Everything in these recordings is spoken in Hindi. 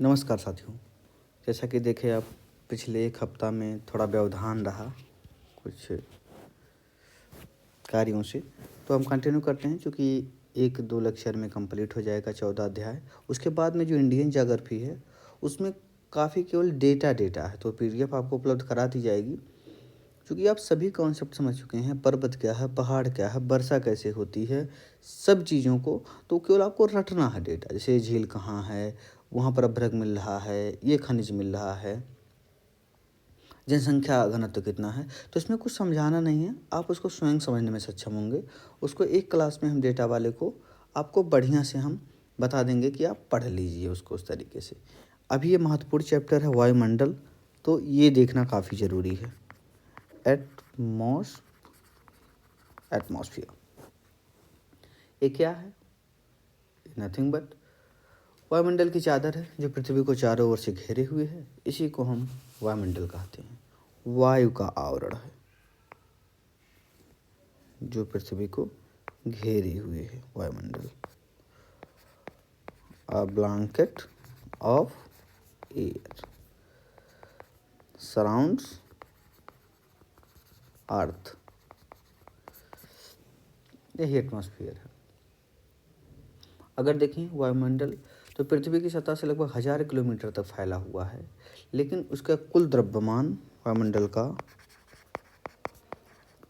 नमस्कार साथियों। जैसा कि देखे आप, पिछले एक हफ्ता में थोड़ा व्यवधान रहा कुछ कार्यों से, तो हम कंटिन्यू करते हैं क्योंकि 1-2 लेक्चर में कंप्लीट हो जाएगा 14 अध्याय। उसके बाद में जो इंडियन ज्योग्राफी है उसमें काफ़ी केवल डेटा है, तो पीडीएफ आपको उपलब्ध करा दी जाएगी क्योंकि आप सभी कॉन्सेप्ट समझ चुके हैं। पर्वत क्या है, पहाड़ क्या है, वर्षा कैसे होती है, सब चीज़ों को तो केवल आपको रटना है डेटा। जैसे झील कहाँ है, वहाँ पर अभ्रक मिल रहा है, ये खनिज मिल रहा है, जनसंख्या घनत्व कितना है, तो इसमें कुछ समझाना नहीं है, आप उसको स्वयं समझने में सक्षम होंगे। उसको एक क्लास में हम डेटा वाले को आपको बढ़िया से हम बता देंगे कि आप पढ़ लीजिए उसको उस तरीके से। अभी ये महत्वपूर्ण चैप्टर है वायुमंडल, तो ये देखना काफ़ी ज़रूरी है। एटमॉस्फेयर ये क्या है? नथिंग बट वायुमंडल की चादर है जो पृथ्वी को चारों ओर से घेरे हुए है। इसी को हम वायुमंडल कहते हैं। वायु का आवरण है जो पृथ्वी को घेरे हुए है। वायुमंडल a blanket of air surrounds earth, यही एटमॉस्फेयर है। अगर देखें वायुमंडल तो पृथ्वी की सतह से लगभग 1000 किलोमीटर तक फैला हुआ है, लेकिन उसका कुल द्रव्यमान, वायुमंडल का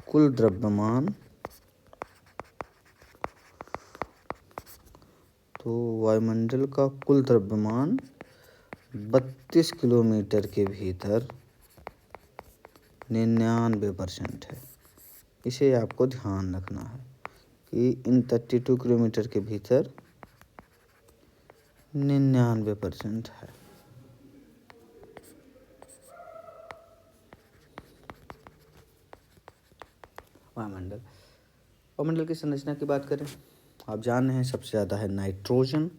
कुल द्रव्यमान, तो वायुमंडल का कुल द्रव्यमान 32 किलोमीटर के भीतर 99% है। इसे आपको ध्यान रखना है कि इन 32 किलोमीटर के भीतर 99% है। वायुमंडल की संरचना की बात करें, आप जान रहे हैं सबसे ज़्यादा है नाइट्रोजन,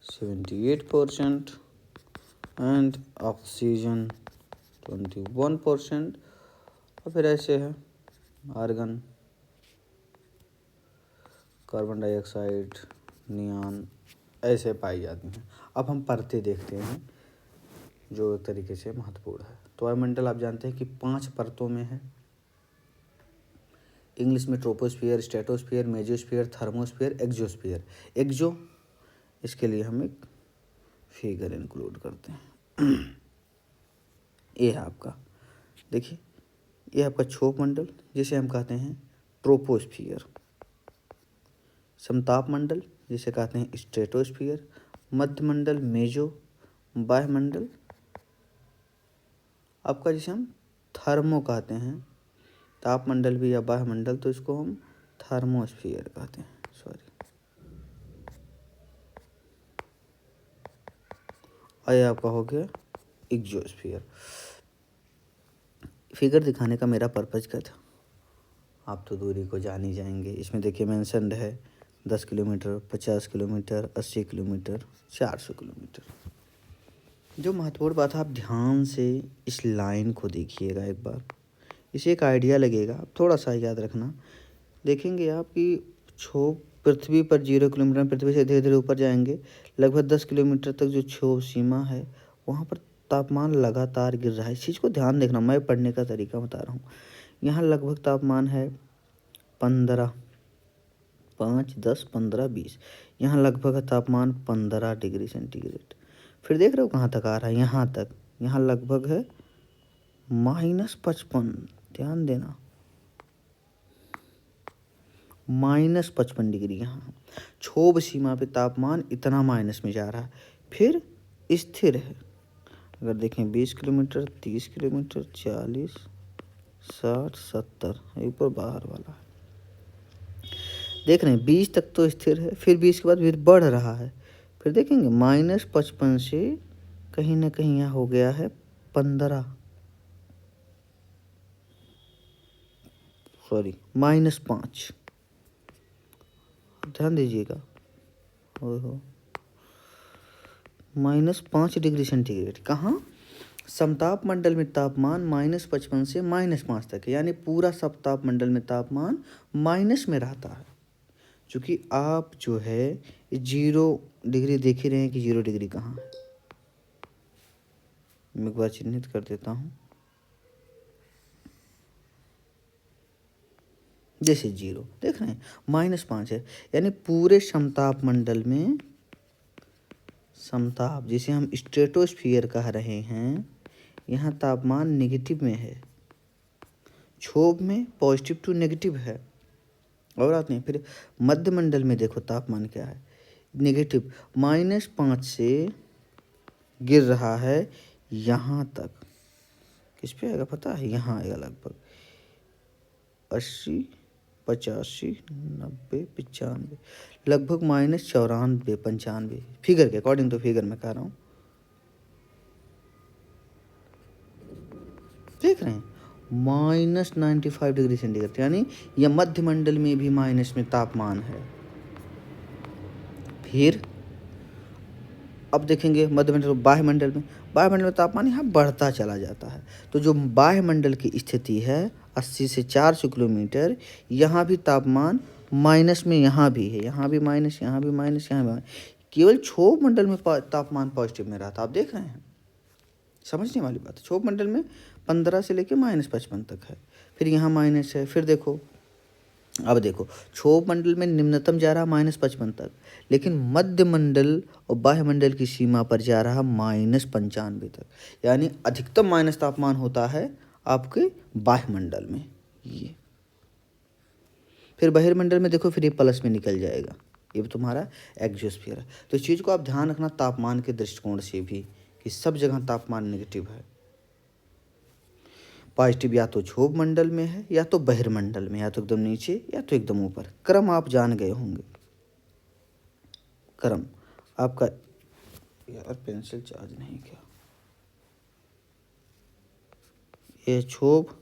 78% एंड ऑक्सीजन 21%, और फिर ऐसे है आर्गन, कार्बन डाइऑक्साइड, नियॉन, ऐसे पाई जाती हैं। अब हम परतें देखते हैं जो एक तरीके से महत्वपूर्ण है। तो वायुमंडल आप जानते हैं कि 5 परतों में है। इंग्लिश में troposphere, stratosphere, mesosphere, thermosphere, exosphere. Exo, इसके लिए हम एक फिगर इंक्लूड करते हैं। ये है आपका, देखिए ये आपका क्षोभ मंडल जिसे हम कहते हैं ट्रोपोस्फियर, समताप मंडल जिसे कहते हैं स्ट्रेटोस्फियर, मध्य मंडल मेजो, वायुमंडल आपका जिसे हम थर्मो कहते हैं, तापमंडल भी या वायुमंडल तो इसको हम थर्मोस्फियर कहते हैं। और आपका हो गया एक्सोस्फियर। फिगर दिखाने का मेरा पर्पज़ क्या था, आप तो दूरी को जान ही जाएंगे। इसमें देखिए मेंशन्ड है 10 किलोमीटर, 50 किलोमीटर, 80 किलोमीटर, 400 किलोमीटर। जो महत्वपूर्ण बात है, आप ध्यान से इस लाइन को देखिएगा एक बार, इसे एक आइडिया लगेगा। आप थोड़ा सा याद रखना, देखेंगे आप कि क्षोभ पृथ्वी पर 0 किलोमीटर, पृथ्वी से धीरे धीरे ऊपर जाएंगे, लगभग 10 किलोमीटर तक जो क्षोभ सीमा है वहाँ पर तापमान लगातार गिर रहा है। इस चीज़ को ध्यान देखना, मैं पढ़ने का तरीका बता रहा हूँ। यहाँ लगभग तापमान है 15, 5, 10, 15, 20। यहाँ लगभग तापमान 15 डिग्री सेंटीग्रेड। फिर देख रहे हो कहाँ तक आ रहा है, यहाँ तक, यहाँ लगभग है -55। ध्यान देना, -55 डिग्री। यहाँ क्षोभ सीमा पे तापमान इतना माइनस में जा रहा है, फिर स्थिर है। अगर देखें 20 किलोमीटर, 30 किलोमीटर, 40, 60, 70, ऊपर बाहर वाला है, देख रहे हैं 20 तक तो स्थिर है, फिर 20 के बाद फिर बढ़ रहा है। फिर देखेंगे -55 से कहीं ना कहीं यहाँ हो गया है 15, सॉरी -5। ध्यान दीजिएगा, ओहो, -5 डिग्री सेंटीग्रेड। कहाँ? समताप मंडल में तापमान -55 से -5 तक है, यानी पूरा सब ताप मंडल में तापमान माइनस में रहता है। क्योंकि आप जो है 0 डिग्री देख ही रहे हैं कि 0 डिग्री कहाँ है। मैं एक बार चिन्हित कर देता हूँ। जैसे 0 देख रहे हैं, -5 है, यानी पूरे समताप मंडल में समताप जिसे हम स्ट्रेटोस्फियर कह रहे हैं, यहाँ तापमान नेगेटिव में है, क्षोभ में पॉजिटिव टू नेगेटिव है। और आते हैं फिर मध्य मंडल में, देखो तापमान क्या है, नेगेटिव -5 से गिर रहा है यहाँ तक। किस पे आएगा पता है? यहाँ आएगा लगभग 80, 85, 90, 95, लगभग -94, 95 फिगर के अकॉर्डिंग, तो फिगर में कह रहा हूँ। देख रहे हैं -95 डिग्री सेंटीग्रेड, यानी यह मध्य मंडल में भी माइनस में तापमान है। फिर अब देखेंगे मध्य मंडल, बाह्य मंडल में तापमान यहाँ बढ़ता चला जाता है। तो जो बाह्य मंडल की स्थिति है 80 से 400 किलोमीटर, यहाँ भी तापमान माइनस में, यहाँ भी है, यहाँ भी माइनस, यहाँ भी माइनस, यहाँ भी माइनस। केवल क्षोभ मंडल में तापमान पॉजिटिव में रहता, आप देख रहे हैं। समझने वाली बात है, क्षोभ मंडल में 15 से लेकर -55 तक है, फिर यहाँ माइनस है। फिर देखो, अब देखो क्षोभ मंडल में निम्नतम जा रहा -55 तक, लेकिन मध्य मंडल और बाह्य मंडल की सीमा पर जा रहा -95 तक, यानी अधिकतम माइनस तापमान होता है आपके बाह्य मंडल में ये। फिर बहिर्मंडल में देखो, फिर ये प्लस में निकल जाएगा, ये तुम्हारा एक्सोस्फीयर है। तो इस चीज़ को आप ध्यान रखना तापमान के दृष्टिकोण से भी, कि सब जगह तापमान नेगेटिव है। पॉजिटिव या तो क्षोभ मंडल में है, या तो बहिर्मंडल में, या तो एकदम नीचे या तो एकदम ऊपर। क्रम आप जान गए होंगे। क्रम आपका, यार पेंसिल चार्ज नहीं क्या, ये क्षोभ,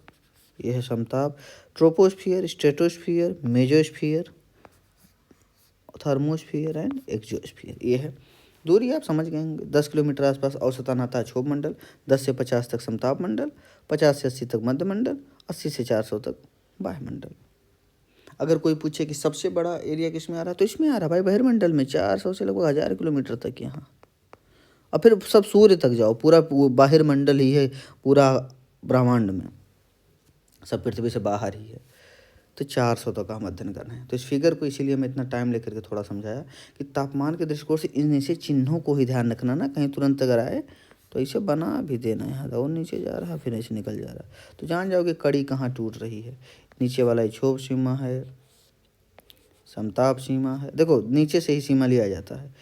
ये है समताप, troposphere, stratosphere, mesosphere, thermosphere and exosphere, ये है। दूरी आप समझ गए होंगे, 10 किलोमीटर आसपास औसतन आता है क्षोभ मंडल, 10 से 50 तक समताप मंडल, 50 से 80 तक मध्य मंडल, 80 से 400 तक बाह्य मंडल। अगर कोई पूछे कि सबसे बड़ा एरिया किस में आ रहा है, तो इसमें आ रहा है भाई बहिर्मंडल में, 400 से लगभग 1000 किलोमीटर तक यहाँ। और फिर सब सूर्य तक जाओ, पूरा बाहिर मंडल ही है पूरा ब्रह्मांड में, सब पृथ्वी से बाहर ही है। तो 400 तक हम अध्ययन कर रहे हैं। तो इस फिगर को इसीलिए मैं इतना टाइम लेकर के थोड़ा समझाया कि तापमान के दृष्टिकोण से इन ऐसे चिन्हों को ही ध्यान रखना ना, कहीं तुरंत अगर आए तो इसे बना भी देना। यहाँ और नीचे जा रहा है, फिर ऐसे निकल जा रहा है, तो जान जाओगे कड़ी कहाँ टूट रही है। नीचे वाला क्षोभ सीमा है, समताप सीमा है। देखो नीचे से ही सीमा लिया जाता है,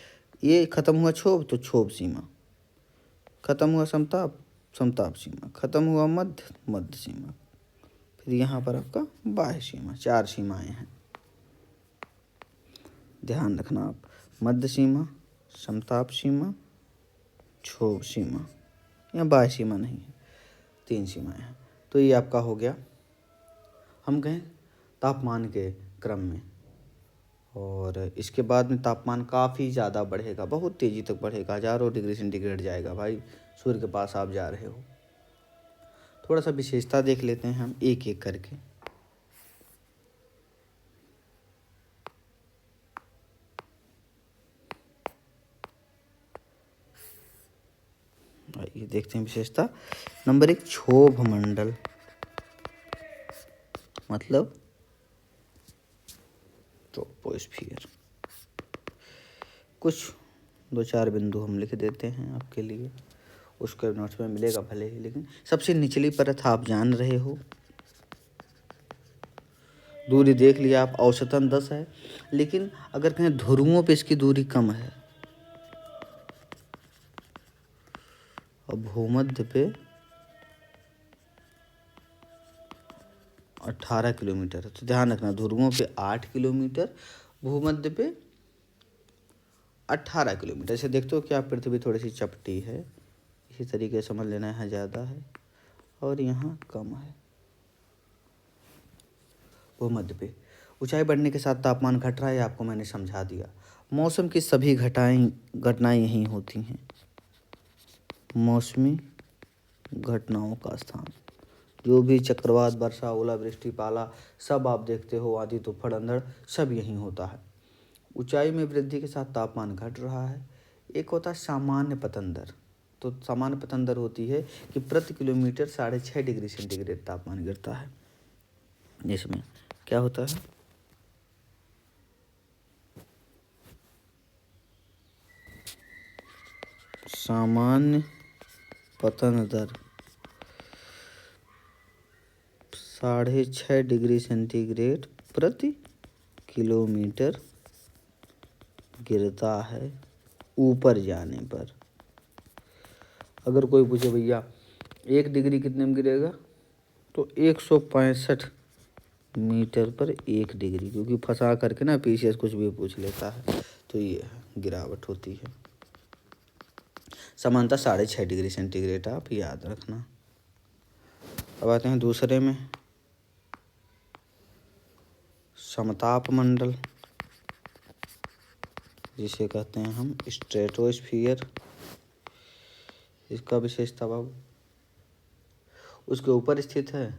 ये खत्म हुआ क्षोभ तो क्षोभ सीमा, खत्म हुआ समताप, समताप सीमा, खत्म हुआ मध्य, मध्य सीमा, फिर यहाँ पर आपका बाह्य सीमा। 4 सीमाएं हैं, ध्यान रखना आप। मध्य सीमा, समताप सीमा, क्षोभ सीमा, या बाह्य सीमा नहीं है, 3 सीमाएं हैं। तो ये आपका हो गया, हम कहें तापमान के क्रम में। और इसके बाद में तापमान काफ़ी ज़्यादा बढ़ेगा, बहुत तेज़ी तक बढ़ेगा, हज़ारों डिग्री सेंटीग्रेड जाएगा भाई, सूर्य के पास आप जा रहे हो। थोड़ा सा विशेषता देख लेते हैं हम एक एक करके। ये देखते हैं विशेषता। नंबर 1, क्षोभ मंडल, मतलब ट्रोपोस्फियर। कुछ 2-4 बिंदु हम लिख देते हैं आपके लिए, उसके नोट्स में मिलेगा भले ही, लेकिन सबसे निचली परत आप जान रहे हो। दूरी देख लिया आप, औसतन 10 है, लेकिन अगर कहें ध्रुवों पे इसकी दूरी कम है, और भूमध्य पे 18 किलोमीटर है। तो ध्यान रखना, ध्रुवों पे 8 किलोमीटर, भूमध्य पे 18 किलोमीटर। ऐसे देखते हो कि आप पृथ्वी थोड़ी सी चपटी है, इसी तरीके से समझ लेना, यहाँ ज़्यादा है और यहाँ कम है। भूमध्य पे ऊंचाई बढ़ने के साथ तापमान घट रहा है, आपको मैंने समझा दिया। मौसम की सभी घटनाएं यहीं होती हैं। मौसमी घटनाओं का स्थान, जो भी चक्रवात, वर्षा, ओलावृष्टि, पाला, सब आप देखते हो, आंधी तूफान अंधड़, सब यहीं होता है। ऊंचाई में वृद्धि के साथ तापमान घट रहा है। एक होता है सामान्य पतन दर। तो सामान्य पतन दर होती है कि प्रति किलोमीटर 6.5 डिग्री सेंटीग्रेड तापमान गिरता है। इसमें क्या होता है, सामान्य पतन दर 6.5 डिग्री सेंटीग्रेड प्रति किलोमीटर गिरता है ऊपर जाने पर। अगर कोई पूछे भैया 1 डिग्री कितने में गिरेगा, तो 165 मीटर पर 1 डिग्री, क्योंकि फंसा करके ना पीसीएस कुछ भी पूछ लेता है, तो ये गिरावट होती है। समानता 6.5 डिग्री सेंटीग्रेड आप याद रखना। अब आते हैं दूसरे में, समताप मंडल, जिसे कहते हैं हम स्ट्रेटोस्फियर। इसका विशेषता बाबू, उसके ऊपर स्थित है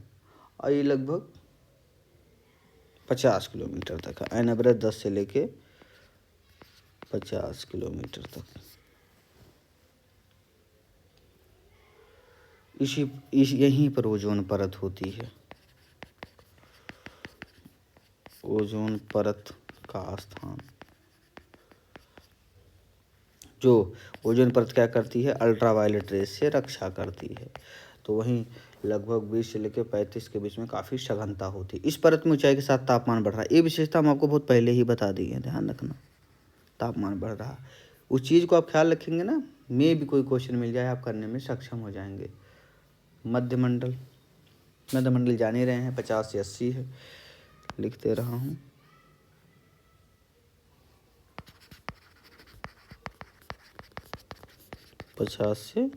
और ये लगभग 50 किलोमीटर तक है। एन एवरेज 10 से लेके 50 किलोमीटर तक। यहीं पर ओजोन परत होती है। ओजोन परत का स्थान, जो ओजोन परत क्या करती है, अल्ट्रावायलेट रेस से रक्षा करती है। तो वहीं लगभग 20 से लेकर 35 के बीच में काफ़ी सघनता होती है। इस परत में ऊंचाई के साथ तापमान बढ़ रहा है। ये विशेषता हम आपको बहुत पहले ही बता दी है, ध्यान रखना। तापमान बढ़ रहा, उस चीज़ को आप ख्याल रखेंगे ना, में भी कोई क्वेश्चन मिल जाए आप करने में सक्षम हो जाएंगे। मध्यमंडल, मध्यमंडल जान ही रहे हैं, 50 से 80 है, लिखते रहा हूँ। पचास से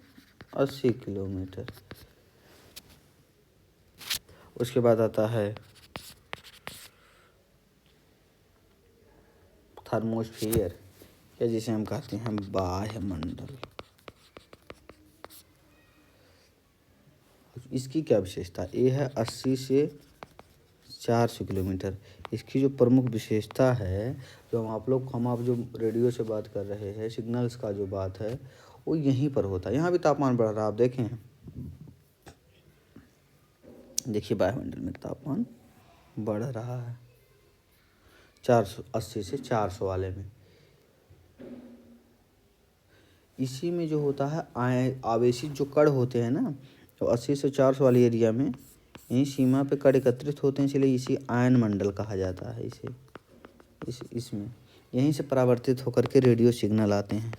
80 किलोमीटर। उसके बाद आता है थर्मोस्फियर, या जिसे हम कहते हैं बाह्यमंडल। इसकी क्या विशेषता, ये है 80 से 400 किलोमीटर। इसकी जो प्रमुख विशेषता है, जो हम आप जो रेडियो से बात कर रहे हैं, सिग्नल्स का जो बात है, वो यहीं पर होता है। यहाँ भी तापमान बढ़ रहा है, आप देखें, देखिए वायुमंडल में तापमान बढ़ रहा है 480 से 400 वाले में। इसी में जो होता है आवेशित जो कण होते हैं ना, तो 80 से 400 वाले एरिया में यही सीमा पे कण एकत्रित होते हैं, इसलिए इसी आयन मंडल कहा जाता है इसे। इसमें यहीं से परावर्तित होकर के रेडियो सिग्नल आते हैं,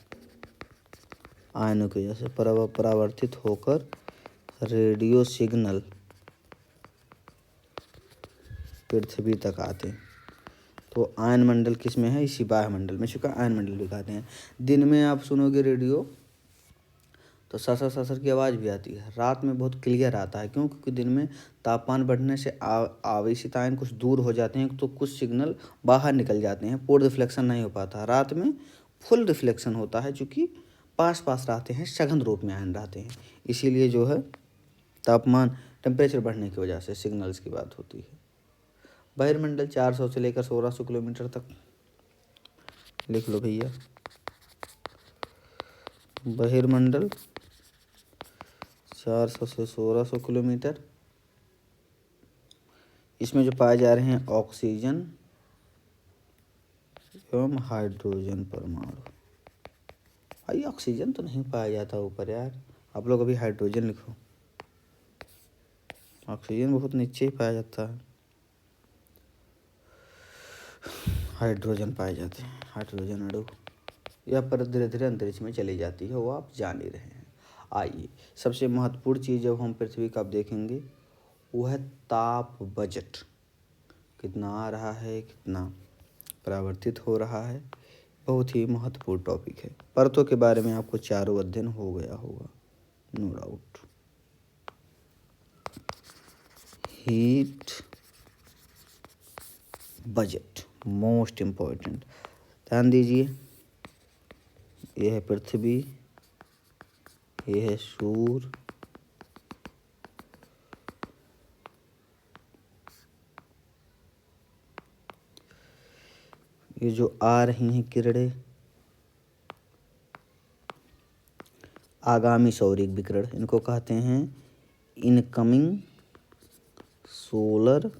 आयनों की वजह से परावर्तित होकर रेडियो सिग्नल पृथ्वी तक आते हैं। तो आयन मंडल किस में है, इसी वायुमंडल में, इसका आयन मंडल भी कहते हैं। दिन में आप सुनोगे रेडियो तो ससर ससर की आवाज़ भी आती है, रात में बहुत क्लियर आता है। क्यों, क्योंकि दिन में तापमान बढ़ने से आवेशित आयन कुछ दूर हो जाते हैं, तो कुछ सिग्नल बाहर निकल जाते हैं, पूर्ण रिफ्लेक्शन नहीं हो पाता। रात में फुल रिफ्लेक्शन होता है, चूँकि पास पास रहते हैं, सघन रूप में आयन रहते हैं, इसीलिए जो है तापमान टेम्परेचर बढ़ने की वजह से सिग्नल्स की बात होती है। बहिर्मंडल 400 से लेकर 1600 किलोमीटर तक, लिख लो भैया। बहिर्मंडल 400 से 1600 किलोमीटर। इसमें जो पाए जा रहे हैं ऑक्सीजन एवं हाइड्रोजन परमाणु। भाई ऑक्सीजन तो नहीं पाया जाता ऊपर यार, आप लोग अभी हाइड्रोजन लिखो। ऑक्सीजन बहुत नीचे ही पाया जाता है, हाइड्रोजन पाए जाते हैं। हाइड्रोजन अणु यह परत धीरे धीरे अंतरिक्ष में चली जाती है, वो आप जान ही रहे हैं। आइए, सबसे महत्वपूर्ण चीज़ जब हम पृथ्वी का आप देखेंगे, वो है ताप बजट। कितना आ रहा है, कितना परावर्तित हो रहा है, बहुत ही महत्वपूर्ण टॉपिक है। परतों के बारे में आपको चारों अध्ययन हो गया होगा, no doubt. Heat budget most important, ध्यान दीजिए। ये है पृथ्वी, ये है सूर्य, ये जो आ रही हैं किरणें, आगामी सौरिक विकिरण, इनको कहते हैं इनकमिंग सोलर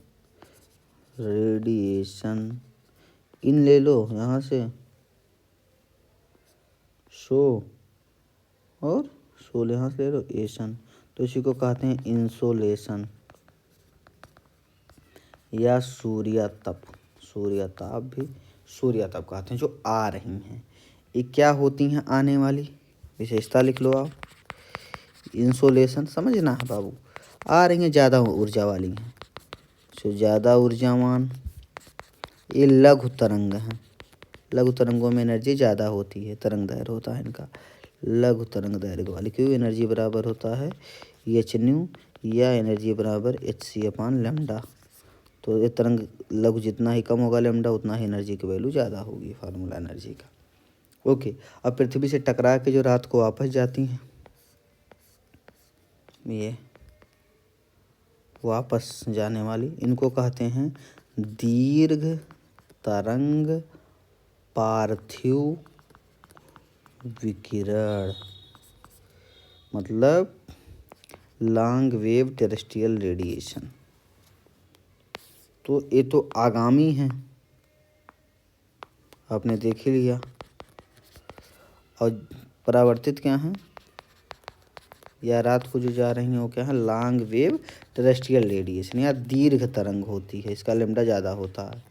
रेडिएशन। इन ले लो यहाँ से, सो और सोल यहाँ से ले लो, एशन, तो इसी को कहते हैं इंसोलेशन या सूर्यताप। सूर्यताप भी सूर्यताप कहते हैं। जो आ रही हैं ये क्या होती हैं, आने वाली विशेषता लिख लो आप। इंसोलेशन समझना है बाबू, आ रही हैं ज़्यादा ऊर्जा वाली हैं, जो ज़्यादा ऊर्जावान। ये लघु तरंग हैं, लघु तरंगों में एनर्जी ज़्यादा होती है, तरंग दैर्घ्य होता है इनका लघु तरंग दैर्घ्य वाली। क्यों, एनर्जी बराबर होता है एच न्यू, या एनर्जी बराबर एच सी अपान लेमडा। तो ये तरंग लघु जितना ही कम होगा लेमडा, उतना ही एनर्जी की वैल्यू ज़्यादा होगी, फार्मूला एनर्जी का। ओके, अब पृथ्वी से टकरा के जो रात को वापस जाती हैं, ये वापस जाने वाली, इनको कहते हैं दीर्घ तरंग पार्थिव विकिरण, मतलब लॉन्ग वेव टेरेस्ट्रियल रेडिएशन। तो ये तो आगामी है, आपने देख ही लिया। और परावर्तित क्या है, या रात को जो जा रही हैं वो क्या है, लॉन्ग वेव टेरेस्ट्रियल रेडिएशन या दीर्घ तरंग होती है। इसका लेमडा ज़्यादा होता है,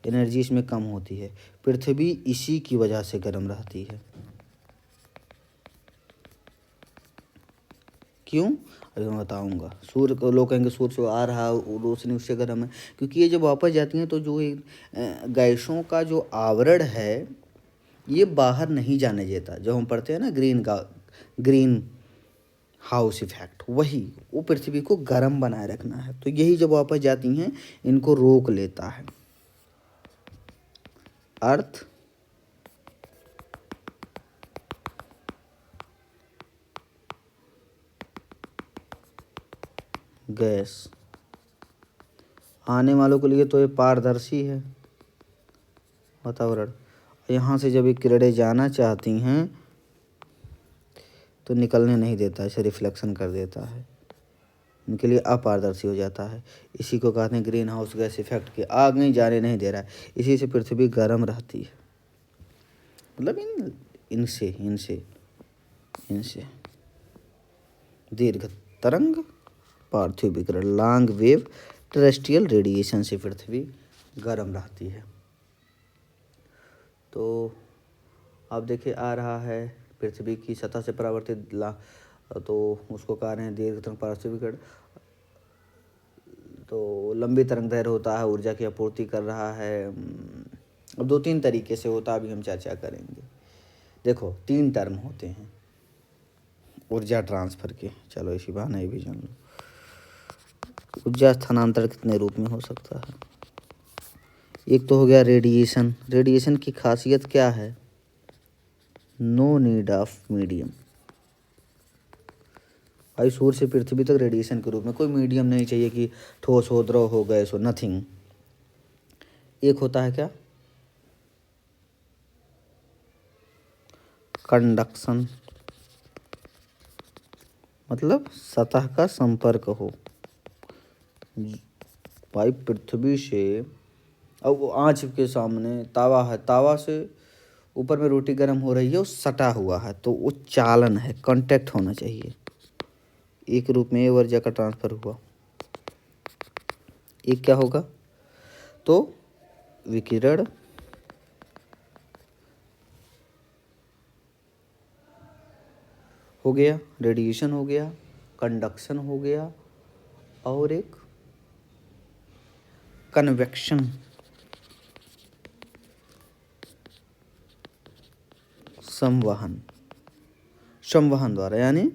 एनर्जी इसमें कम होती है। पृथ्वी इसी की वजह से गर्म रहती है। क्यों, अभी मैं बताऊंगा। सूर्य को लोग कहेंगे सूर्य से आ रहा रोशनी उससे गर्म है, क्योंकि ये जब वापस जाती हैं तो जो गैसों का जो आवरण है ये बाहर नहीं जाने देता। जब हम पढ़ते हैं ना ग्रीन हाउस इफेक्ट, वही वो पृथ्वी को गर्म बनाए रखना है। तो यही जब वापस जाती हैं इनको रोक लेता है। अर्थ गैस आने वालों के लिए तो ये पारदर्शी है वातावरण। यहाँ से जब ये किरणें जाना चाहती हैं तो निकलने नहीं देता, इसे रिफ्लेक्शन कर देता है, इनके लिए अपारदर्शी हो जाता है। इसी को कहते हैं ग्रीन हाउस गैस इफेक्ट के, आग नहीं जाने नहीं दे रहा है, इसी से पृथ्वी गर्म रहती है। मतलब इनसे इनसे इनसे दीर्घ तरंग पार्थिव विकिरण लॉन्ग वेव टेरेस्ट्रियल रेडिएशन से पृथ्वी गर्म रहती है। तो आप देखिए आ रहा है पृथ्वी की सतह से परावर्तित तो उसको कह रहे हैं दीर्घ तरंग पार्थिव विकिरण। तो लंबी तरंग दैर्घ्य होता है, ऊर्जा की आपूर्ति कर रहा है। अब 2-3 तरीके से होता है, अभी हम चर्चा करेंगे। देखो 3 टर्म होते हैं ऊर्जा ट्रांसफर के, चलो इसी बहाने भी जान लो। ऊर्जा स्थानांतरण कितने रूप में हो सकता है। एक तो हो गया रेडिएशन। रेडिएशन की खासियत क्या है, नो नीड ऑफ मीडियम। भाई सूर्य से पृथ्वी तक रेडिएशन के रूप में कोई मीडियम नहीं चाहिए कि ठोस हो, द्रव हो, गैस हो, नथिंग। एक होता है क्या, कंडक्शन, मतलब सतह का संपर्क हो। भाई पृथ्वी से, अब वो आँच के सामने तावा है, तावा से ऊपर में रोटी गर्म हो रही है, वो सटा हुआ है, तो वो चालन है, कांटेक्ट होना चाहिए। एक रूप में ऊर्जा का ट्रांसफर हुआ। एक क्या होगा, तो विकिरण हो गया, रेडिएशन हो गया, कंडक्शन हो गया, और एक कन्वेक्शन, संवहन। संवहन द्वारा यानी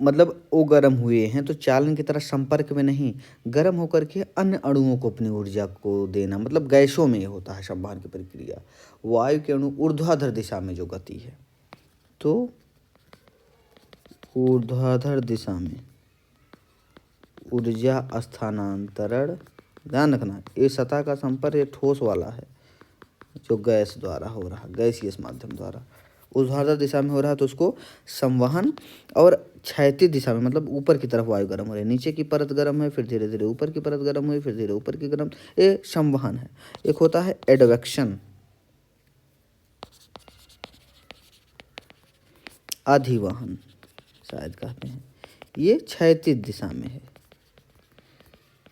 मतलब वो गर्म हुए हैं तो चालन की तरह संपर्क में नहीं, गर्म होकर के अन्य अणुओं को अपनी ऊर्जा को देना। मतलब गैसों में होता है संवहन की प्रक्रिया। वायु के अणु ऊर्ध्वाधर दिशा में जो गति है, तो ऊर्ध्वाधर दिशा में ऊर्जा स्थानांतरण ध्यान रखना, ये सतह का संपर्क ये ठोस वाला है जो गैस द्वारा हो रहा, गैसीय माध्यम द्वारा। ऊर्ध्वाधर दिशा में हो रहा है तो उसको संवहन, और क्षैतिज दिशा में मतलब ऊपर की तरफ वायु गर्म हो रही है, नीचे की परत गर्म है, फिर धीरे धीरे ऊपर की परत गर्म हुई, फिर धीरे ऊपर की गर्म, ये संवहन है। एक होता है एडवेक्शन, अधिवहन शायद कहते हैं, ये क्षैतिज दिशा में है।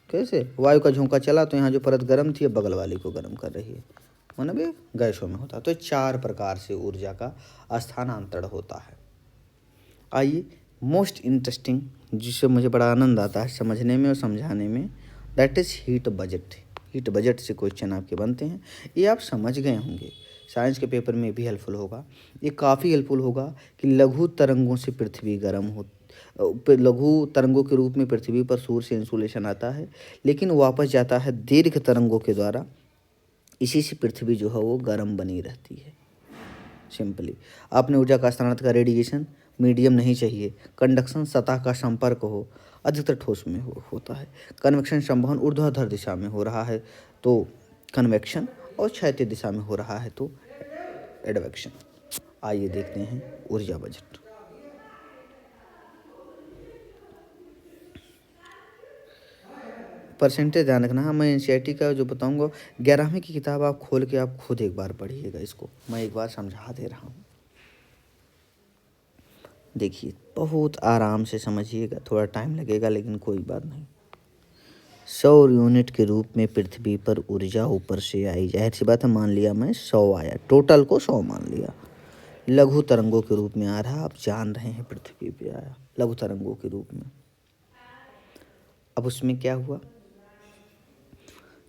कैसे? वायु का झोंका चला तो यहाँ जो परत गर्म थी बगल वाली को गर्म कर रही है, मतलब ये गैसों में होता है। तो 4 प्रकार से ऊर्जा का स्थानांतरण होता है। आइए मोस्ट इंटरेस्टिंग, जिससे मुझे बड़ा आनंद आता है समझने में और समझाने में, that is heat budget. Heat budget से क्वेश्चन आपके बनते हैं, ये आप समझ गए होंगे, साइंस के पेपर में भी हेल्पफुल होगा। ये काफ़ी हेल्पफुल होगा कि लघु तरंगों से पृथ्वी गर्म हो, लघु तरंगों के रूप में पृथ्वी पर सूर्य से इंसुलेशन आता है, लेकिन वापस जाता है दीर्घ तरंगों के द्वारा, इसी से पृथ्वी जो है वो गर्म बनी रहती है। सिंपली आपने ऊर्जा का स्थानांतरण का रेडिएशन मीडियम नहीं चाहिए, कंडक्शन सतह का संपर्क हो, अधिकतर ठोस में होता है। कन्वेक्शन संवहन ऊर्ध्वाधर दिशा में हो रहा है तो कन्वेक्शन, और क्षैतिज दिशा में हो रहा है तो एडवेक्शन। आइए देखते हैं ऊर्जा बजट। परसेंटेज ध्यान रखना है, मैं एनसीईआरटी का जो बताऊंगा 11वीं की किताब आप खोल के आप खुद एक बार पढ़िएगा, इसको मैं एक बार समझा दे रहा हूँ। देखिए बहुत आराम से समझिएगा, थोड़ा टाइम लगेगा लेकिन कोई बात नहीं। सौर यूनिट के रूप में पृथ्वी पर ऊर्जा ऊपर से आई, जाहिर सी बात है, मान लिया मैं 100 आया, टोटल को 100 मान लिया। लघु तरंगों के रूप में आ रहा, आप जान रहे हैं पृथ्वी पे आया लघु तरंगों के रूप में। अब उसमें क्या हुआ,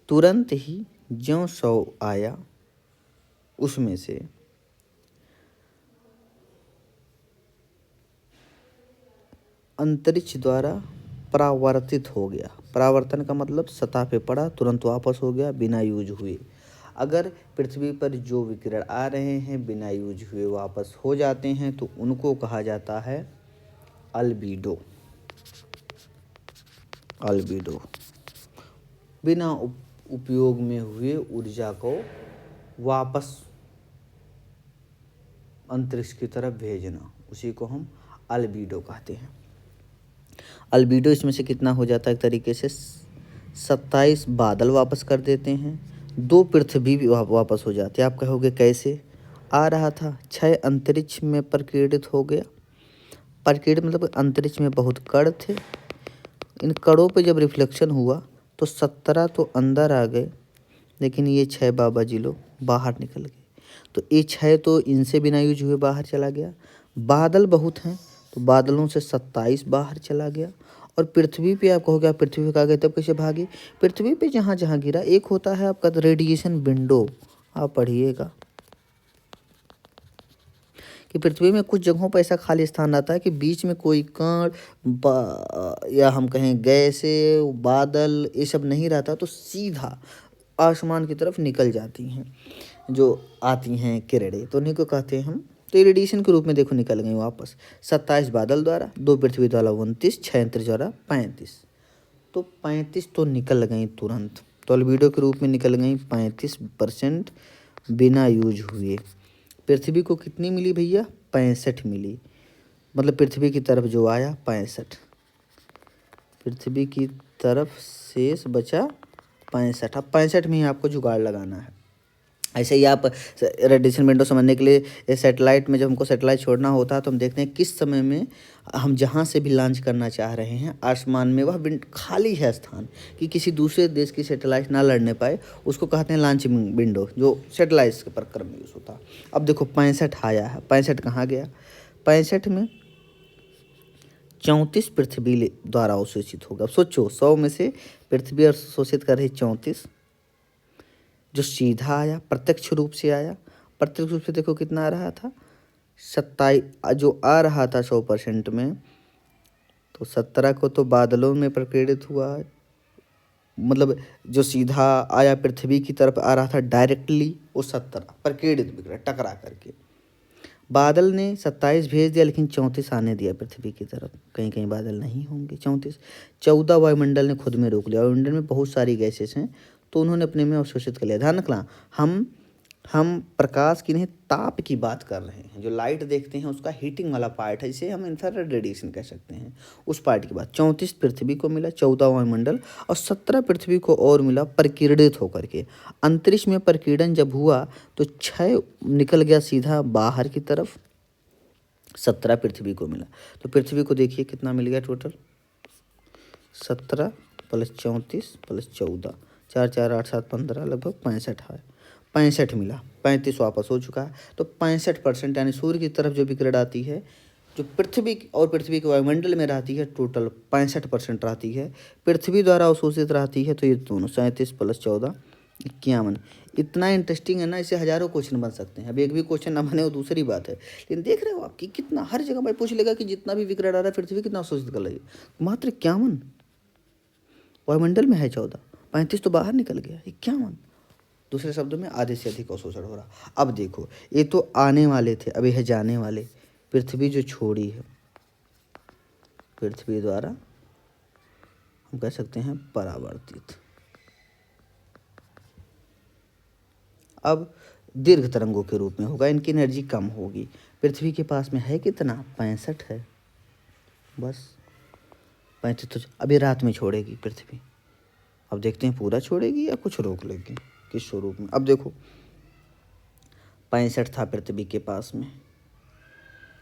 तुरंत ही ज्यों 100 आया उसमें से अंतरिक्ष द्वारा परावर्तित हो गया। परावर्तन का मतलब सतह पे पड़ा, तुरंत वापस हो गया बिना यूज हुए। अगर पृथ्वी पर जो विकिरण आ रहे हैं बिना यूज हुए वापस हो जाते हैं तो उनको कहा जाता है अल्बीडो। अल्बीडो बिना उपयोग में हुए ऊर्जा को वापस अंतरिक्ष की तरफ भेजना, उसी को हम अल्बीडो कहते हैं। अल्बीडो इसमें से कितना हो जाता है, एक तरीके से 27 बादल वापस कर देते हैं, 2 पृथ्वी भी वापस हो जाते हैं। आप कहोगे कैसे? आ रहा था 6 अंतरिक्ष में प्रकीर्णित हो गया। प्रकीर्णित मतलब अंतरिक्ष में बहुत कण थे, इन कणों पे जब रिफ्लेक्शन हुआ तो 17 तो अंदर आ गए, लेकिन ये 6 बाबा जी लोग बाहर निकल गए। तो ये 6 तो इनसे बिना यूज हुए बाहर चला गया। बादल बहुत हैं तो बादलों से 27 बाहर चला गया। और पृथ्वी पे आप कहोगे आप पृथ्वी पे कहाँ गए तब कैसे भागे? पृथ्वी पे जहाँ जहाँ गिरा, एक होता है आपका रेडिएशन विंडो, आप पढ़िएगा कि पृथ्वी में कुछ जगहों पर ऐसा खाली स्थान रहता है कि बीच में कोई कण या हम कहें गैसे बादल ये सब नहीं रहता, तो सीधा आसमान की तरफ निकल जाती हैं जो आती हैं किरणें, तो उन्हीं को कहते हैं हम। तो ये रेडिएशन के रूप में देखो निकल गई वापस। 27 बादल द्वारा, 2 पृथ्वी द्वारा 29, 6 अंतरिक्ष द्वारा 35, तो 35 तो निकल गई तुरंत। तो अल्बीडो के रूप में निकल गई 35% बिना यूज हुए। पृथ्वी को कितनी मिली भैया? 65 मिली, मतलब पृथ्वी की तरफ जो आया 65, पृथ्वी की तरफ शेष बचा 65। अब 65 में ही आपको जुगाड़ लगाना है। ऐसे ही आप रेडिएशन विंडो समझने के लिए सैटेलाइट में जब हमको सैटेलाइट छोड़ना होता है तो हम देखते हैं किस समय में हम जहाँ से भी लॉन्च करना चाह रहे हैं आसमान में वह खाली है स्थान कि किसी दूसरे देश की सैटेलाइट ना लड़ने पाए, उसको कहते हैं लॉन्च विंडो, जो सैटेलाइट के प्रक्रम में यूज़ होता है। अब देखो 65 आया है, 65 कहाँ गया? 65 में 34 पृथ्वी द्वारा अवशोषित होगा। अब सोचो 100 में से पृथ्वी अवशोषित कर रही 34, जो सीधा आया प्रत्यक्ष रूप से आया, प्रत्यक्ष रूप से देखो कितना आ रहा था 27, जो आ रहा था 100% में, तो 17 को तो बादलों में प्रकीर्णित हुआ, मतलब जो सीधा आया पृथ्वी की तरफ आ रहा था डायरेक्टली, वो 17 प्रकीर्णित बिगड़ा टकरा करके। बादल ने 27 भेज दिया लेकिन 34 आने दिया पृथ्वी की तरफ, कहीं कहीं बादल नहीं होंगे 34। 14 वायुमंडल ने खुद में रोक लिया, वायुमंडल में बहुत सारी गैसेस हैं तो उन्होंने अपने में अवशोषित कर लिया। ध्यान रखना, हम प्रकाश की नहीं ताप की बात कर रहे हैं। जो लाइट देखते हैं उसका हीटिंग वाला पार्ट है, इसे हम इंफ्रारेड रेडिएशन कह सकते हैं, उस पार्ट की बात। 34 पृथ्वी को मिला, 14 वायुमंडल, और 17 पृथ्वी को और मिला प्रकीर्णित होकर के। अंतरिक्ष में प्रकीर्णन जब हुआ तो 6 निकल गया सीधा बाहर की तरफ, 17 पृथ्वी को मिला। तो पृथ्वी को देखिए कितना मिल गया टोटल, 17 + 34 + 14, 4 4 8 7 15, लगभग 65 है। 65 मिला, 35 वापस हो चुका है। तो 65% यानी सूर्य की तरफ जो विकिरण आती है, जो पृथ्वी और पृथ्वी के वायुमंडल में रहती है, टोटल 65% रहती है, पृथ्वी द्वारा अवशोषित रहती है। तो ये दोनों 37 + 14 51। इतना इंटरेस्टिंग है ना, इससे हजारों क्वेश्चन बन सकते हैं। अब एक भी क्वेश्चन ना बने वो दूसरी बात है, लेकिन देख रहे हो आपकी कितना हर जगह भाई पूछ लेगा कि जितना भी विकिरण आ रहा है पृथ्वी कितना अवशोषित कर रही है। मात्र 51 वायुमंडल में है, 14, 35 तो बाहर निकल गया, 51। दूसरे शब्दों में आधे से अधिक अवशोषण हो रहा। अब देखो, ये तो आने वाले थे, अब ये है जाने वाले। पृथ्वी जो छोड़ी है, पृथ्वी द्वारा हम कह सकते हैं परावर्तित। अब दीर्घ तरंगों के रूप में होगा, इनकी एनर्जी कम होगी। पृथ्वी के पास में है कितना, 65 है, बस 35। तो अभी रात में छोड़ेगी पृथ्वी, अब देखते हैं पूरा छोड़ेगी या कुछ रोक लेगी, किस स्वरूप में। अब देखो 65 था पृथ्वी के पास में।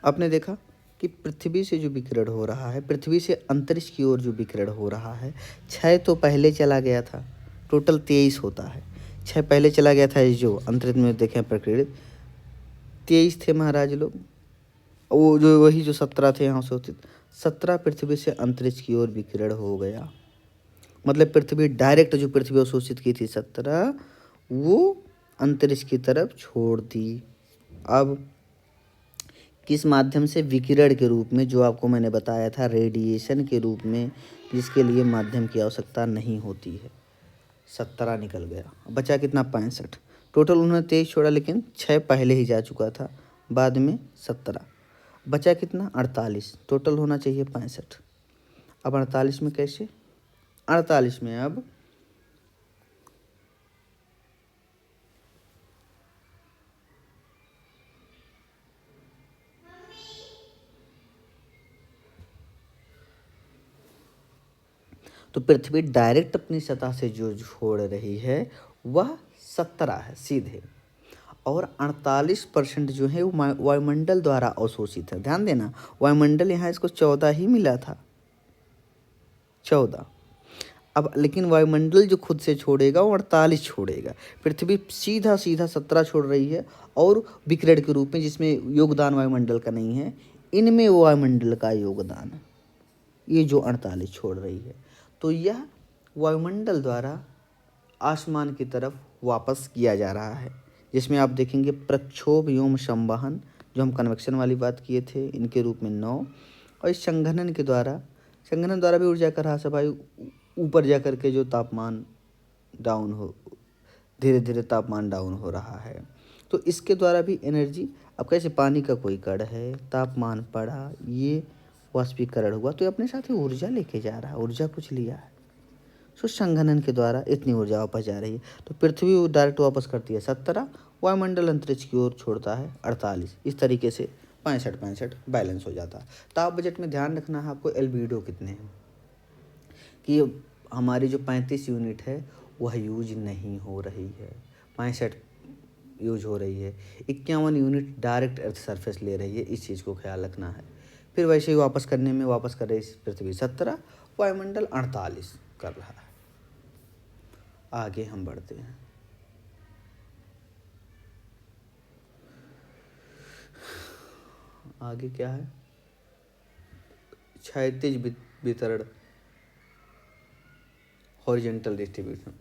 आपने देखा कि पृथ्वी से जो विकिरण हो रहा है, पृथ्वी से अंतरिक्ष की ओर जो विकिरण हो रहा है, 6 तो पहले चला गया था, टोटल 23 होता है। 6 पहले चला गया था, जो अंतरिक्ष में देखें प्रकीर्णित 23 थे महाराज लोग, वो जो वही जो 17 थे यहाँ से होते। 17 पृथ्वी से अंतरिक्ष की ओर विकिरण हो गया, मतलब पृथ्वी डायरेक्ट जो पृथ्वी अवशोषित की थी 17, वो अंतरिक्ष की तरफ छोड़ दी। अब किस माध्यम से, विकिरण के रूप में, जो आपको मैंने बताया था रेडिएशन के रूप में, जिसके लिए माध्यम की आवश्यकता नहीं होती है। 17 निकल गया, बचा कितना, 65। टोटल उन्होंने 23 छोड़ा, लेकिन 6 पहले ही जा चुका था, बाद में 17 बचा कितना, 48। टोटल होना चाहिए 65। अब 48 में कैसे, 48 में अब तो पृथ्वी डायरेक्ट अपनी सतह से जो छोड़ रही है वह 17 है सीधे, और 48% जो है वो वायुमंडल द्वारा अवशोषित है। ध्यान देना, वायुमंडल यहाँ इसको 14 ही मिला था, 14। अब लेकिन वायुमंडल जो खुद से छोड़ेगा वो 48 छोड़ेगा। पृथ्वी सीधा सीधा 17 छोड़ रही है, और विकिरण के रूप में, जिसमें योगदान वायुमंडल का नहीं है, इनमें वो वायुमंडल का योगदान है, ये जो 48 छोड़ रही है। तो यह वायुमंडल द्वारा आसमान की तरफ वापस किया जा रहा है, जिसमें आप देखेंगे प्रक्षोभ एवं संवहन, जो हम कन्वेक्शन वाली बात किए थे, इनके रूप में 9, और इस संघनन के द्वारा, संघनन द्वारा भी ऊर्जा का ह्रास है भाई, ऊपर जा कर के जो तापमान डाउन हो, धीरे धीरे तापमान डाउन हो रहा है, तो इसके द्वारा भी एनर्जी। अब कैसे, पानी का कोई कण है, तापमान बढ़ा, ये वाष्पीकरण हुआ, तो ये अपने साथ ही ऊर्जा लेके जा रहा है, ऊर्जा कुछ लिया है। सो संघनन के द्वारा इतनी ऊर्जा वापस जा रही है। तो पृथ्वी डायरेक्ट वापस करती है 17, वायुमंडल अंतरिक्ष की ओर छोड़ता है 48। इस तरीके से 65 बैलेंस हो जाता है। ताप बजट में ध्यान रखना है आपको एल्बिडो कितने हैं, कि हमारी जो 35 यूनिट है वह यूज नहीं हो रही है, 65 यूज हो रही है, 51 यूनिट डायरेक्ट अर्थ सरफेस ले रही है, इस चीज़ को ख्याल रखना है। फिर वैसे ही वापस करने में वापस कर रही पृथ्वी 17, वायुमंडल 48 कर रहा है। आगे हम बढ़ते हैं। आगे क्या है, क्षैतिज वितरण, हॉरिजॉन्टल डिस्ट्रीब्यूशन।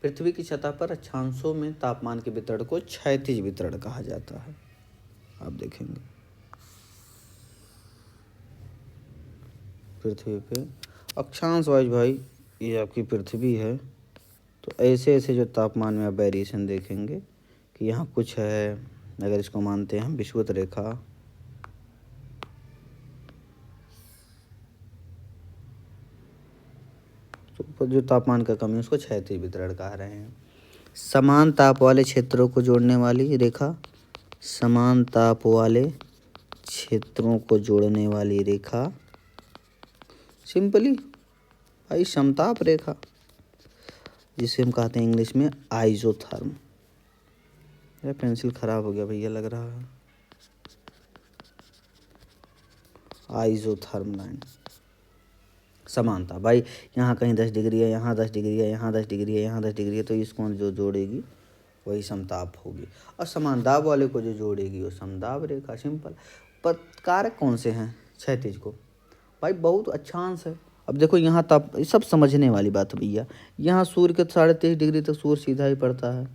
पृथ्वी की सतह पर अक्षांशों में तापमान के वितरण को क्षैतिज वितरण कहा जाता है। आप देखेंगे पृथ्वी पे अक्षांश वाइज भाई ये आपकी पृथ्वी है। तो ऐसे ऐसे जो तापमान में आप वेरिएशन देखेंगे कि यहाँ कुछ है, अगर इसको मानते हैं हम विषुवत रेखा, तो ऊपर जो तापमान का कमी है उसको क्षैतिज वितरण कह रहे हैं। समान ताप वाले क्षेत्रों को जोड़ने वाली रेखा, समान ताप वाले क्षेत्रों को जोड़ने वाली रेखा सिंपली भाई समताप रेखा, जिसे हम कहते हैं इंग्लिश में आइजोथर्म। यह पेंसिल खराब हो गया भैया लग रहा है। आइजोथर्म लाइन समानता भाई, यहाँ कहीं 10 डिग्री है, यहाँ 10 डिग्री है, यहाँ 10 डिग्री है, यहाँ 10 डिग्री है, तो इसको जो जोड़ेगी वही समताप होगी, और समान दाब वाले को जो जोड़ेगी वो समदाब रेखा। सिंपल। पर कारक कौन से हैं क्षैतिज को? भाई बहुत अच्छा अंश है। अब देखो यहाँ ताप, सब समझने वाली बात है भैया। यहाँ सूर्य के 23.5 डिग्री तक सूर्य सीधा ही पड़ता है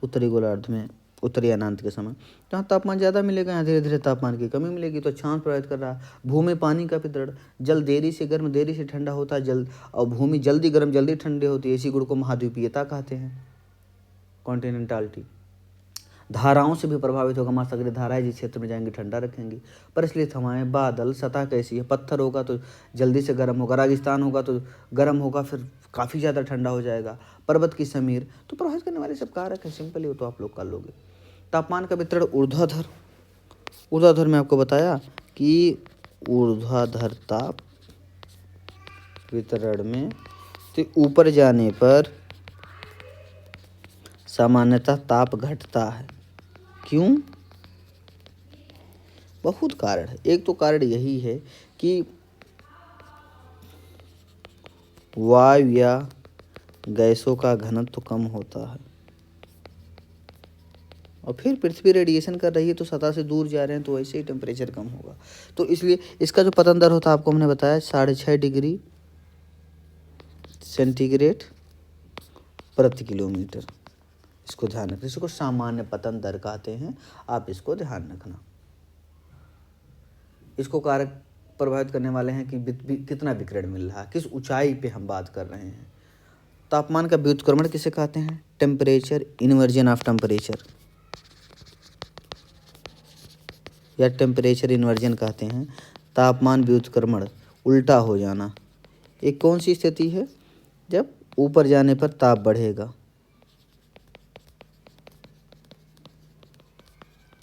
उत्तरी गोलार्ध में, उत्तरी अनांत के समय। जहाँ तापमान ज़्यादा मिलेगा यहाँ धीरे धीरे तापमान की कमी मिलेगी, तो छांव प्रभावित कर रहा है। भूमि पानी का वितरण, जल देरी से गर्म देरी से ठंडा होता है, जल और भूमि जल्दी गर्म जल्दी ठंडी होती है। इसी गुण को महाद्वीपीयता कहते हैं, कॉन्टिनेंटालिटी। धाराओं से भी प्रभावित होगा, महासागरीय धाराएं जिस क्षेत्र में जाएंगी ठंडा रखेंगी। परिस्थिति हवाएं, बादल, सतह कैसी है, पत्थर होगा तो जल्दी से गर्म होगा, रेगिस्तान होगा तो गर्म होगा, फिर काफ़ी ज़्यादा ठंडा हो जाएगा। पर्वत की समीर, तो प्रभावित करने वाले सब कारक है। सिंपल ही हो तो आप लोग कर लोगे। तापमान का वितरण ऊर्ध्वाधर, ऊर्ध्वाधर में आपको बताया कि ऊर्ध्वाधर ताप वितरण में तो ऊपर जाने पर सामान्यतः ताप घटता है। क्यों? बहुत कारण है। एक तो कारण यही है कि वायु या गैसों का घनत्व तो कम होता है, और फिर पृथ्वी रेडिएशन कर रही है तो सतह से दूर जा रहे हैं, तो वैसे ही टेम्परेचर कम होगा। तो इसलिए इसका जो पतन दर होता है आपको हमने बताया 6.5 डिग्री सेंटीग्रेड प्रति किलोमीटर। इसको ध्यान रखना, इसको सामान्य पतन दर कहते हैं, आप इसको ध्यान रखना। इसको कारक प्रभावित करने वाले हैं कि कितना विकिरण मिल रहा है, किस ऊंचाई पे हम बात कर रहे हैं। तापमान का व्युत्क्रमण किसे कहते हैं? टेम्परेचर इन्वर्जन ऑफ टेम्परेचर, या टेम्परेचर इन्वर्जन कहते हैं। तापमान व्युत्क्रमण, उल्टा हो जाना। एक कौन सी स्थिति है? जब ऊपर जाने पर ताप बढ़ेगा।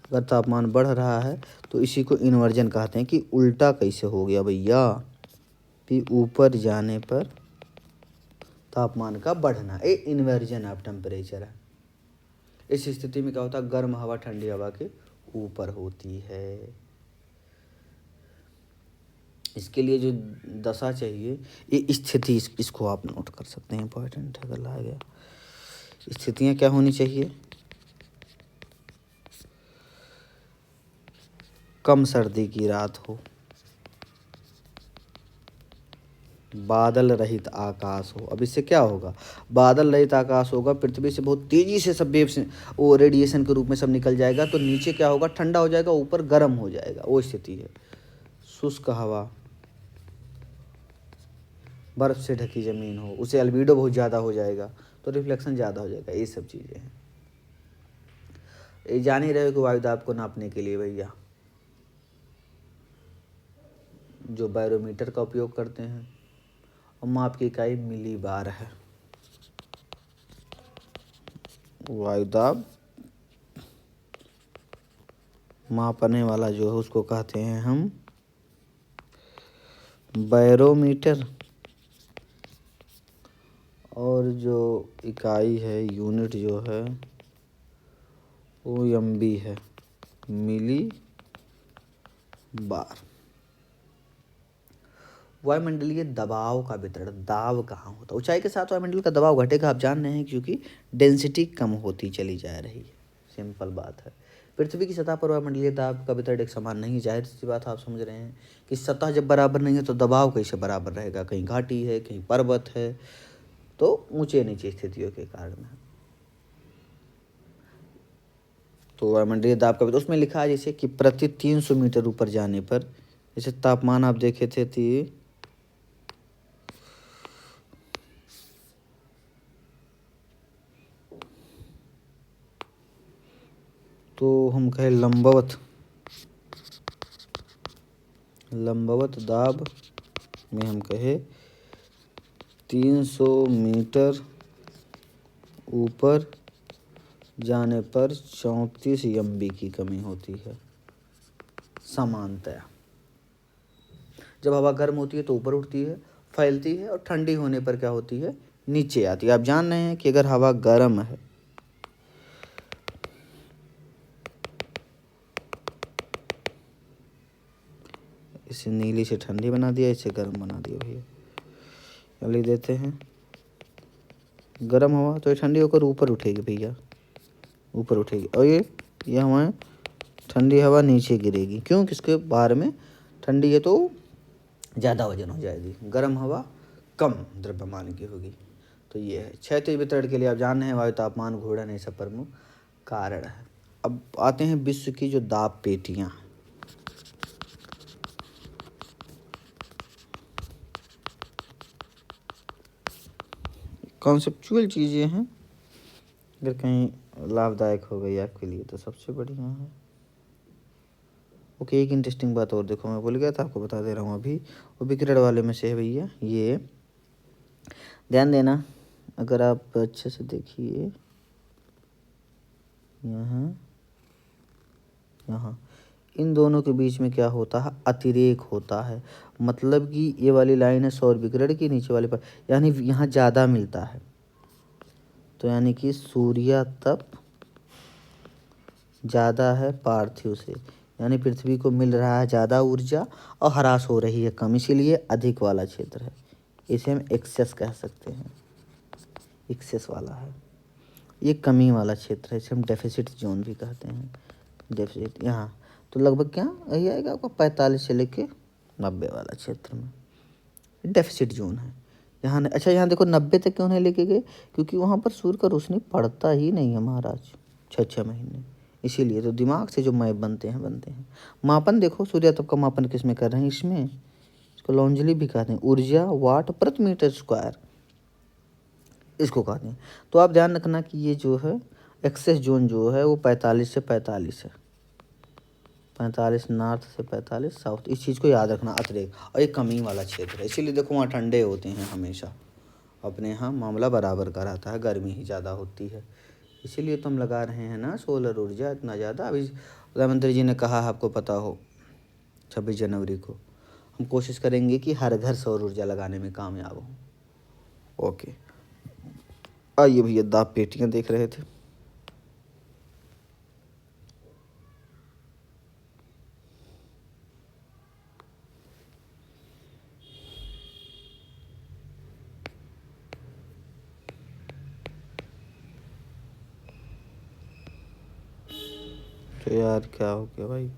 अगर तापमान बढ़ रहा है तो इसी को इन्वर्जन कहते हैं, कि उल्टा कैसे हो गया भैया, कि ऊपर जाने पर तापमान का बढ़ना, ये इन्वर्जन ऑफ टेम्परेचर है। इस स्थिति में क्या होता है? गर्म हवा ठंडी हवा के ऊपर होती है। इसके लिए जो दशा चाहिए, ये स्थिति, इसको आप नोट कर सकते हैं, इंपॉर्टेंट है, अगर आ गया। स्थितियाँ क्या होनी चाहिए? कम सर्दी की रात हो, बादल रहित आकाश हो। अब इससे क्या होगा? बादल रहित आकाश होगा, पृथ्वी से बहुत तेजी से सब वेव से वो रेडिएशन के रूप में सब निकल जाएगा, तो नीचे क्या होगा? ठंडा हो जाएगा, ऊपर गर्म हो जाएगा, वो स्थिति है। शुष्क हवा, बर्फ से ढकी जमीन हो, उसे अल्बीडो बहुत ज़्यादा हो जाएगा, तो रिफ्लेक्शन ज़्यादा हो जाएगा। ये सब चीज़ें हैं। ये जान ही रहे हो कि वायुदाब को नापने के लिए भैया जो बैरोमीटर का उपयोग करते हैं, और माप की इकाई मिलीबार है। वायुदाब मापने वाला जो है उसको कहते हैं हम बैरोमीटर, और जो इकाई है, यूनिट जो है, वो एमबी है, मिली बार। वायुमंडलीय दबाव का वितरण, दाब कहाँ होता है? ऊंचाई के साथ वायुमंडल का दबाव घटेगा, आप जान रहे हैं, क्योंकि डेंसिटी कम होती चली जा रही है। सिंपल बात है। पृथ्वी की सतह पर वायुमंडलीय दाब का वितरण एक समान नहीं। जाहिर सी बात आप समझ रहे हैं कि सतह जब बराबर नहीं है तो दबाव कैसे बराबर रहेगा? कहीं घाटी है, कहीं पर्वत है, तो ऊंचे नीचे स्थितियों के कारण। तो वायुमंडलीय दाब का वितरण उसमें लिखा है जैसे कि प्रति 300 मीटर ऊपर जाने पर, जैसे तापमान आप देखे थे तो हम कहें लंबवत दाब में हम कहें 300 मीटर ऊपर जाने पर 34 MB की कमी होती है। समानतया जब हवा गर्म होती है तो ऊपर उठती है, फैलती है, और ठंडी होने पर क्या होती है, नीचे आती है। आप जान रहे हैं कि अगर हवा गर्म है, इसे नीली से ठंडी बना दिया, इसे गर्म बना दिया भैया, लिख देते हैं। गर्म हवा तो ये ठंडी होकर ऊपर उठेगी भैया, ऊपर उठेगी, और ये हमारे ठंडी हवा नीचे गिरेगी। क्यों? किसके बाहर में ठंडी है तो ज़्यादा वजन हो जाएगी, गर्म हवा कम द्रव्यमान की होगी। तो ये है क्षैतिज वितरण के लिए आप जान रहे हैं वायु तापमान घूर्णन ये सब प्रमुख कारण है। अब आते हैं विश्व की जो दाब पेटियाँ, कॉन्सेप्चुअल चीज़ें हैं, अगर कहीं लाभदायक हो गई आपके लिए तो सबसे बढ़िया है। ओके, एक इंटरेस्टिंग बात और देखो, मैं भूल गया था, आपको बता दे रहा हूँ अभी। वो विकिरण वाले में से है भैया, ये ध्यान देना, अगर आप अच्छे से देखिए, यहाँ इन दोनों के बीच में क्या होता है, अतिरेक होता है। मतलब कि ये वाली लाइन है सौर विकिरण की, नीचे वाले पर यानी यहाँ ज़्यादा मिलता है, तो यानी कि सूर्य तप ज़्यादा है पार्थिव से, यानी पृथ्वी को मिल रहा है ज़्यादा ऊर्जा और ह्रास हो रही है कम, इसीलिए अधिक वाला क्षेत्र है। इसे हम एक्सेस कह सकते हैं, एक्सेस वाला है। ये कमी वाला क्षेत्र है, इसे हम डेफिसिट जोन भी कहते हैं। डेफिसिट यहाँ तो लगभग क्या यही आएगा आपका 45 से लेके 90 वाला क्षेत्र में डेफिसिट जोन है। यहाँ अच्छा, यहाँ देखो 90 तक क्यों नहीं लेके गए, क्योंकि वहाँ पर सूर्य का रोशनी पड़ता ही नहीं है महाराज 6 महीने, इसीलिए तो दिमाग से जो मैप बनते हैं। मापन देखो, सूर्य तप का मापन किस में कर रहे हैं, इसमें, इसको लॉन्जली भी कहते हैं, ऊर्जा वाट प्रति मीटर स्क्वायर इसको कहते हैं। तो आप ध्यान रखना कि ये जो है एक्सेस जोन जो है वो 45 से 45 है, 45 नॉर्थ से 45 साउथ, इस चीज़ को याद रखना, अतिरेक। और ये कमी वाला क्षेत्र है, इसीलिए देखो वहाँ ठंडे होते हैं हमेशा, अपने यहाँ मामला बराबर का रहता है, गर्मी ही ज़्यादा होती है। इसीलिए तो हम लगा रहे हैं ना सोलर ऊर्जा इतना ज़्यादा। अभी प्रधानमंत्री जी ने कहा, आपको पता हो 26 जनवरी को हम कोशिश करेंगे कि हर घर सौर ऊर्जा लगाने में कामयाब हों। ओके, आइए भैया, दाब पेटियाँ देख रहे थे। तो यार क्या हो गया भाई,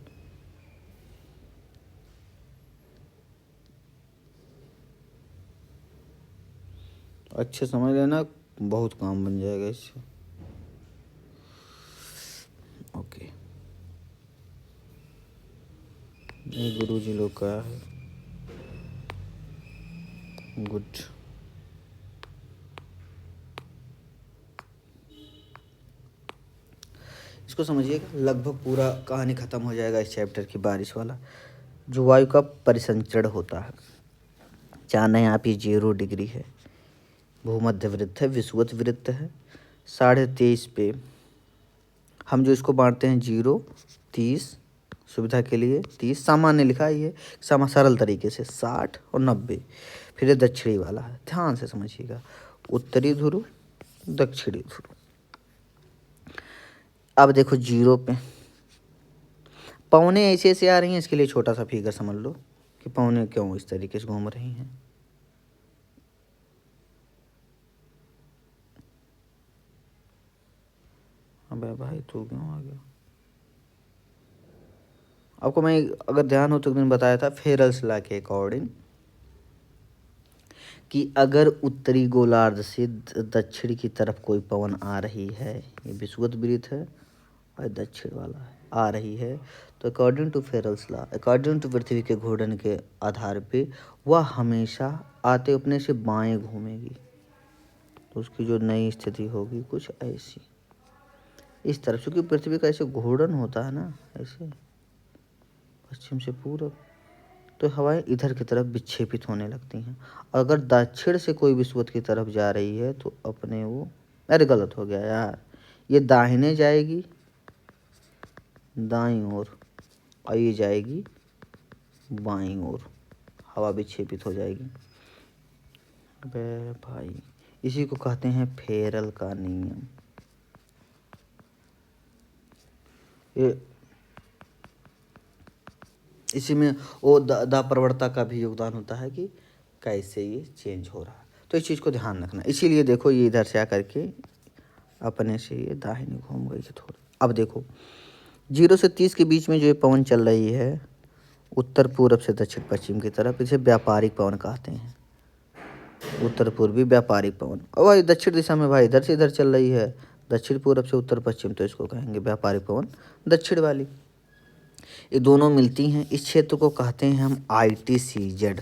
अच्छे समझ लेना, बहुत काम बन जाएगा इससे। ओके, ये गुरुजी लोग का है, गुड। इसको समझिएगा, लगभग पूरा कहानी ख़त्म हो जाएगा इस चैप्टर की, बारिश वाला। जो वायु का परिसंचरण होता है, जाना यहाँ पे 0 डिग्री है, भूमध्य वृत्त है, विषुवत वृत्त है, 23.5 पे हम जो इसको बांटते हैं 0, 30 सुविधा के लिए, 30 सामान्य लिखा है ये सरल तरीके से, 60 और 90, फिर ये दक्षिणी वाला है, ध्यान से समझिएगा, उत्तरी ध्रुव, दक्षिणी ध्रुव। अब देखो 0 पे पौने ऐसे ऐसे आ रही हैं, इसके लिए छोटा सा फिगर समझ लो कि पौने क्यों इस तरीके से घूम रही हैं। अबे भाई तू क्यों आ गया? आपको मैं अगर ध्यान हो तो एक दिन बताया था फेरल्स लॉ के अकॉर्डिंग कि अगर उत्तरी गोलार्ध से दक्षिण की तरफ कोई पवन आ रही है, ये विषुवत वृत्त है और दक्षिण वाला है, आ रही है, तो according to Ferrel's law, according to पृथ्वी के घूर्णन के आधार पे वह हमेशा आते अपने से बाएं घूमेगी, तो उसकी जो नई स्थिति होगी कुछ ऐसी। इस तरफ, क्योंकि पृथ्वी का ऐसे घूर्णन होता है ना, ऐसे पश्चिम से पूरब, तो हवाएं इधर की तरफ विक्षेपित होने लगती हैं। अगर दक्षिण से कोई विषुवत की तरफ जा रही है तो अपने वो, अरे गलत हो गया यार, ये दाहिने जाएगी दाईं ओर और ये जाएगी बाईं ओर, हवा विक्षेपित हो जाएगी। अबे भाई, इसी को कहते हैं फेरल का नियम। ये इसी में वो दा प्रवणता का भी योगदान होता है कि कैसे ये चेंज हो रहा है, तो इस चीज़ को ध्यान रखना। इसीलिए देखो ये इधर से आकर के अपने से ये दाहिने घूम गई है थोड़ी। अब देखो 0 से 30 के बीच में जो ये पवन चल रही है उत्तर पूरब से दक्षिण पश्चिम की तरफ, इसे व्यापारिक पवन कहते हैं। उत्तर पूर्वी व्यापारिक पवन। और भाई दक्षिण दिशा में भाई इधर से इधर चल रही है, दक्षिण पूरब से उत्तर पश्चिम, तो इसको कहेंगे व्यापारिक पवन दक्षिण वाली। ये दोनों मिलती हैं, इस क्षेत्र को कहते हैं हम ITCZ,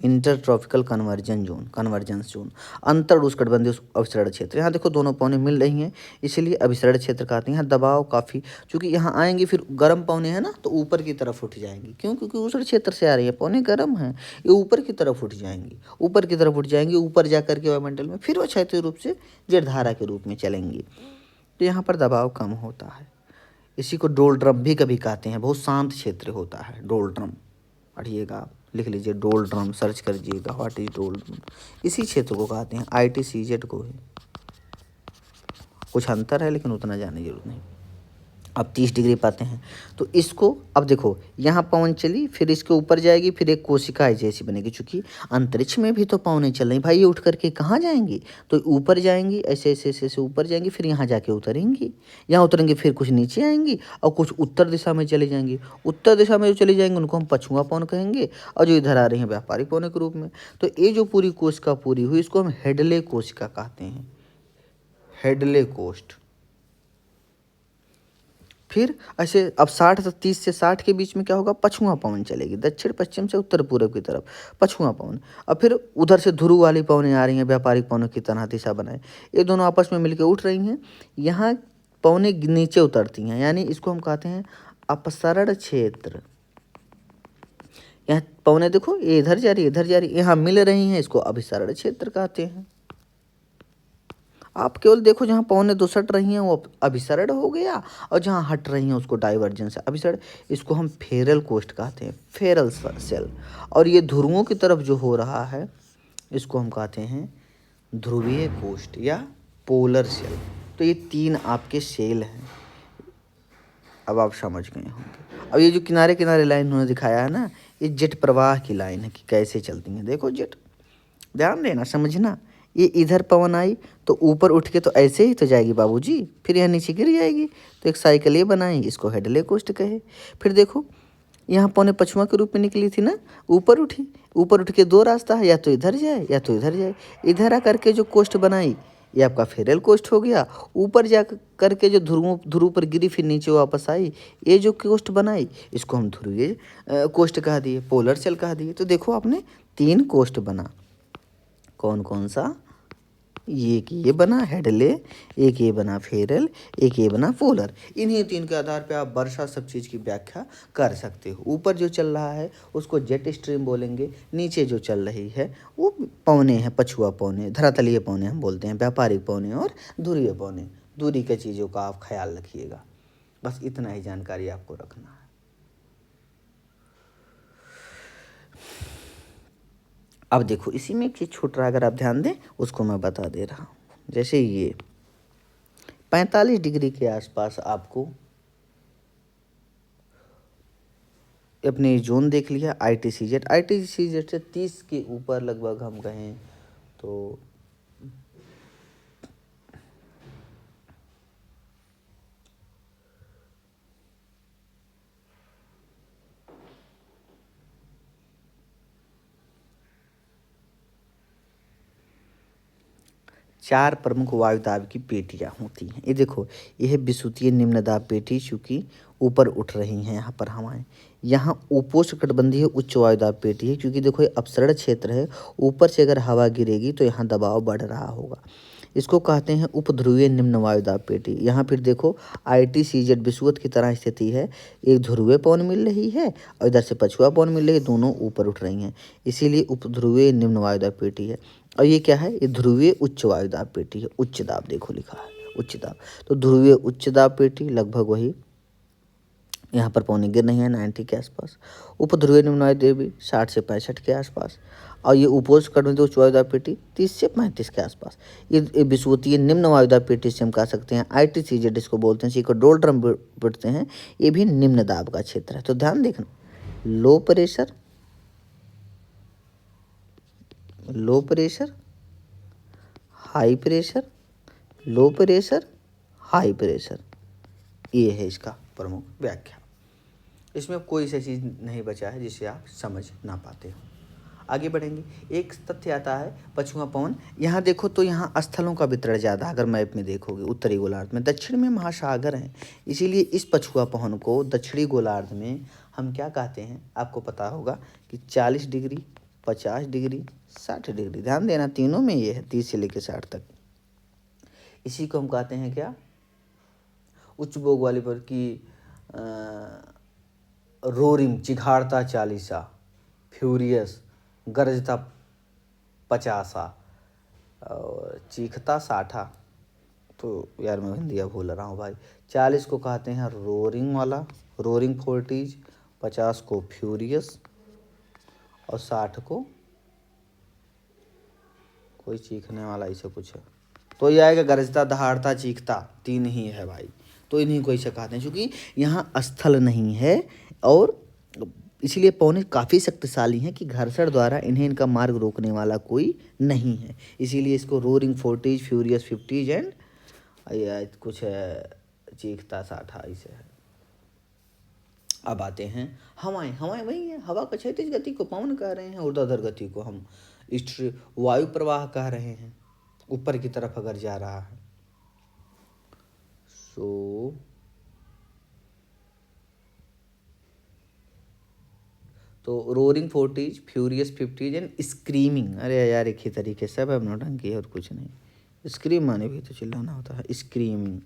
inter tropical convergence zone, अंतर उष्णकटिबंधीय अभिसरण क्षेत्र। यहाँ देखो दोनों पवनें मिल रही हैं, इसीलिए अभिसरण क्षेत्र कहते हैं। यहाँ दबाव काफ़ी, क्योंकि यहाँ आएंगी फिर गर्म पवनें हैं ना, तो ऊपर की तरफ उठ जाएंगी। क्यों? क्योंकि उष्ण क्षेत्र से आ रही है, पवनें गर्म हैं, ये ऊपर की तरफ उठ जाएंगी, ऊपर की तरफ उठ जाएंगी, ऊपर जा करके वायुमंडल में फिर वो क्षैतिज रूप से जलधारा के रूप में चलेंगी, तो यहाँ पर दबाव कम होता है। इसी को डोलड्रम भी कभी कहते हैं, बहुत शांत क्षेत्र होता है डोलड्रम। पढ़िएगा आप, लिख लीजिए डोलड्रम, सर्च करिएगा व्हाट इज डोलड्रम। इसी क्षेत्र को कहते हैं, ITCZ को है। कुछ अंतर है लेकिन उतना जानने की जरूरत नहीं। अब 30 डिग्री पाते हैं तो इसको, अब देखो यहाँ पवन चली, फिर इसके ऊपर जाएगी, फिर एक कोशिका जैसी बनेगी। चूंकि अंतरिक्ष में भी तो पवनें चल रही भाई, ये उठ करके कहाँ जाएंगी, तो ऊपर जाएंगी, ऐसे ऐसे ऐसे ऐसे ऊपर जाएंगी, फिर यहाँ जाके उतरेंगी, यहाँ उतरेंगी, फिर कुछ नीचे आएंगी और कुछ उत्तर दिशा में चली जाएंगी। उत्तर दिशा में जो चली जाएंगी उनको हम पछुआ पवन कहेंगे, और जो इधर आ रही हैं व्यापारिक पवन के रूप में। तो ये जो पूरी कोशिका पूरी हुई, इसको हम हेडले कोशिका कहते हैं, हेडले कोस्ट। फिर ऐसे अब 30 से 60 के बीच में क्या होगा, पछुआ पवन चलेगी, दक्षिण पश्चिम से उत्तर पूर्व की तरफ पछुआ पवन। अब फिर उधर से ध्रुव वाली पवनें आ रही हैं, व्यापारिक पवनों की तरह दिशा बनाए, ये दोनों आपस में मिलकर उठ रही हैं। यहाँ पवनें नीचे उतरती हैं, यानी इसको हम कहते हैं अपसरण क्षेत्र। यहाँ पवनें देखो, ये इधर जा रही है, इधर जा रही है, यहाँ मिल रही हैं, इसको अभिसरण क्षेत्र कहते हैं। आप केवल देखो, जहाँ पवनें दो सट रही हैं वो अभिसरण हो गया, और जहाँ हट रही हैं उसको डाइवर्जेंस है, अभिसरण। इसको हम फेरल कोस्ट कहते हैं, फेरल सेल। और ये ध्रुवों की तरफ जो हो रहा है इसको हम कहते हैं ध्रुवीय कोस्ट या पोलर सेल। तो ये 3 आपके सेल हैं, अब आप समझ गए होंगे। अब ये जो किनारे किनारे लाइन उन्होंने दिखाया है ना, ये जेट प्रवाह की लाइन है कि कैसे चलती हैं। देखो जेट, ध्यान देना, समझना। ये इधर पवन आई तो ऊपर उठ के तो ऐसे ही तो जाएगी बाबूजी, फिर यहाँ नीचे गिर जाएगी, तो एक साइकिल ये बनाई, इसको हेडले कोस्ट कहे। फिर देखो यहाँ पौने पछुआ के रूप में निकली थी ना, ऊपर उठी, ऊपर उठ के 2 रास्ता है, या तो इधर जाए या तो इधर जाए। इधर आ करके जो कोस्ट बनाई ये आपका फेरल कोस्ट हो गया। ऊपर जा करके जो ध्रुव पर गिरी फिर नीचे वापस आई, ये जो कोस्ट बनाई इसको हम ध्रुवीय कोस्ट कह दिए, पोलर सेल कह दिए। तो देखो आपने 3 कोस्ट बना, कौन कौन सा, एक ये बना हेडले, एक ये बना फेरल, एक ये बना पोलर। इन्हीं 3 के आधार पे आप वर्षा सब चीज़ की व्याख्या कर सकते हो। ऊपर जो चल रहा है उसको जेट स्ट्रीम बोलेंगे, नीचे जो चल रही है वो पवने हैं, पछुआ पवने, धरातलीय पवने हम बोलते हैं, व्यापारिक पवने और ध्रुवीय पवने। दूरी के चीज़ों का आप ख्याल रखिएगा, बस इतना ही जानकारी आपको रखना है। अब देखो इसी में एक चीज़ छूट रहा है, अगर आप ध्यान दें उसको मैं बता दे रहा हूँ। जैसे ये 45 डिग्री के आसपास आपको अपने जोन देख लिया ITCZ से 30 के ऊपर लगभग हम कहें तो 4 प्रमुख वायुदाब की पेटियाँ होती हैं। ये देखो, यह विषुवतीय निम्न दाब पेटी, चूँकि ऊपर उठ रही हैं यहाँ पर हवाएं। यहाँ उपोष्णकटिबंधीय उच्च वायुदाब पेटी है, क्योंकि देखो ये अपसरण क्षेत्र है, ऊपर से अगर हवा गिरेगी तो यहाँ दबाव बढ़ रहा होगा। इसको कहते हैं उपध्रुवीय निम्न वायुदाब पेटी। यहाँ फिर देखो ITCZ विषुवत की तरह स्थिति है, एक ध्रुवीय पवन मिल रही है और इधर से पछुआ पवन मिल रही है, दोनों ऊपर उठ रही हैं, इसीलिए उपध्रुवीय निम्न वायुदाब पेटी है। और ये क्या है, ये ध्रुवीय उच्च वायुदाब पेटी है। उच्च दाब देखो लिखा है उच्च दाब, तो ध्रुवीय उच्च दाब पेटी लगभग वही, यहाँ पर पौने गिर नहीं है 90 के आसपास। उपध्रुवीय निम्न वायुदाब पेटी 60 से 65 के आसपास, और ये उपोष्ण कटिबंधीय उच्च वायुदाब पेटी 30 से 35 के आसपास। ये विषुवतीय निम्न वायुदाब पेटी से हम कह सकते हैं ITCZ जिसको बोलते हैं, इसी को डोल्ड्रम पढ़ते हैं, ये भी निम्न दाब का क्षेत्र है। तो ध्यान देखना, low pressure, low pressure, high pressure, low pressure, high pressure, ये है इसका प्रमुख व्याख्या। इसमें कोई ऐसी चीज़ नहीं बचा है जिसे आप समझ ना पाते हो। आगे बढ़ेंगे, एक तथ्य आता है पछुआ पवन। यहाँ देखो तो यहाँ स्थलों का वितरण ज़्यादा, अगर मैप में देखोगे उत्तरी गोलार्ध में, दक्षिण में महासागर हैं, इसीलिए इस पछुआ पवन को दक्षिणी गोलार्ध में हम क्या कहते हैं, आपको पता होगा कि 40 डिग्री, 50 डिग्री, 60 डिग्री, ध्यान देना तीनों में ये है, 30 से लेकर 60 तक। इसी को हम कहते हैं क्या, उच्च भोग वाली पर की रोरिंग चिघाड़ता 40, फ्यूरियस गरजता 50 और चीखता 60। तो यार मैं हिंदी भूल रहा हूँ भाई। 40 को कहते हैं रोरिंग वाला, रोरिंग 40, 50 को फ्यूरियस और 60 को कोई चीखने वाला, ऐसे कुछ है। तो ये आएगा गरजता, दहाड़ता, चीखता, 3 ही है भाई। तो इन्हीं को ऐसे कहते हैं, क्योंकि यहाँ स्थल नहीं है और इसीलिए पौने काफ़ी शक्तिशाली हैं कि घर्षण द्वारा इन्हें इनका मार्ग रोकने वाला कोई नहीं है, इसीलिए इसको रोरिंग 40, फ्यूरियस 50 एंड कुछ है चीखता 60 ऐसे है। अब आते हैं हवाएं। हवाएं वही है, हवा का क्षैतिज गति को पवन कह रहे हैं, ऊर्ध्वाधर गति को हम वायु प्रवाह कह रहे हैं, ऊपर की तरफ अगर जा रहा है। तो रोरिंग 40, फ्यूरियस 50 एंड स्क्रीमिंग, अरे यार एक ही तरीके से सब नौटंकी और कुछ नहीं। स्क्रीम माने भी तो चिल्लाना होता है, स्क्रीमिंग।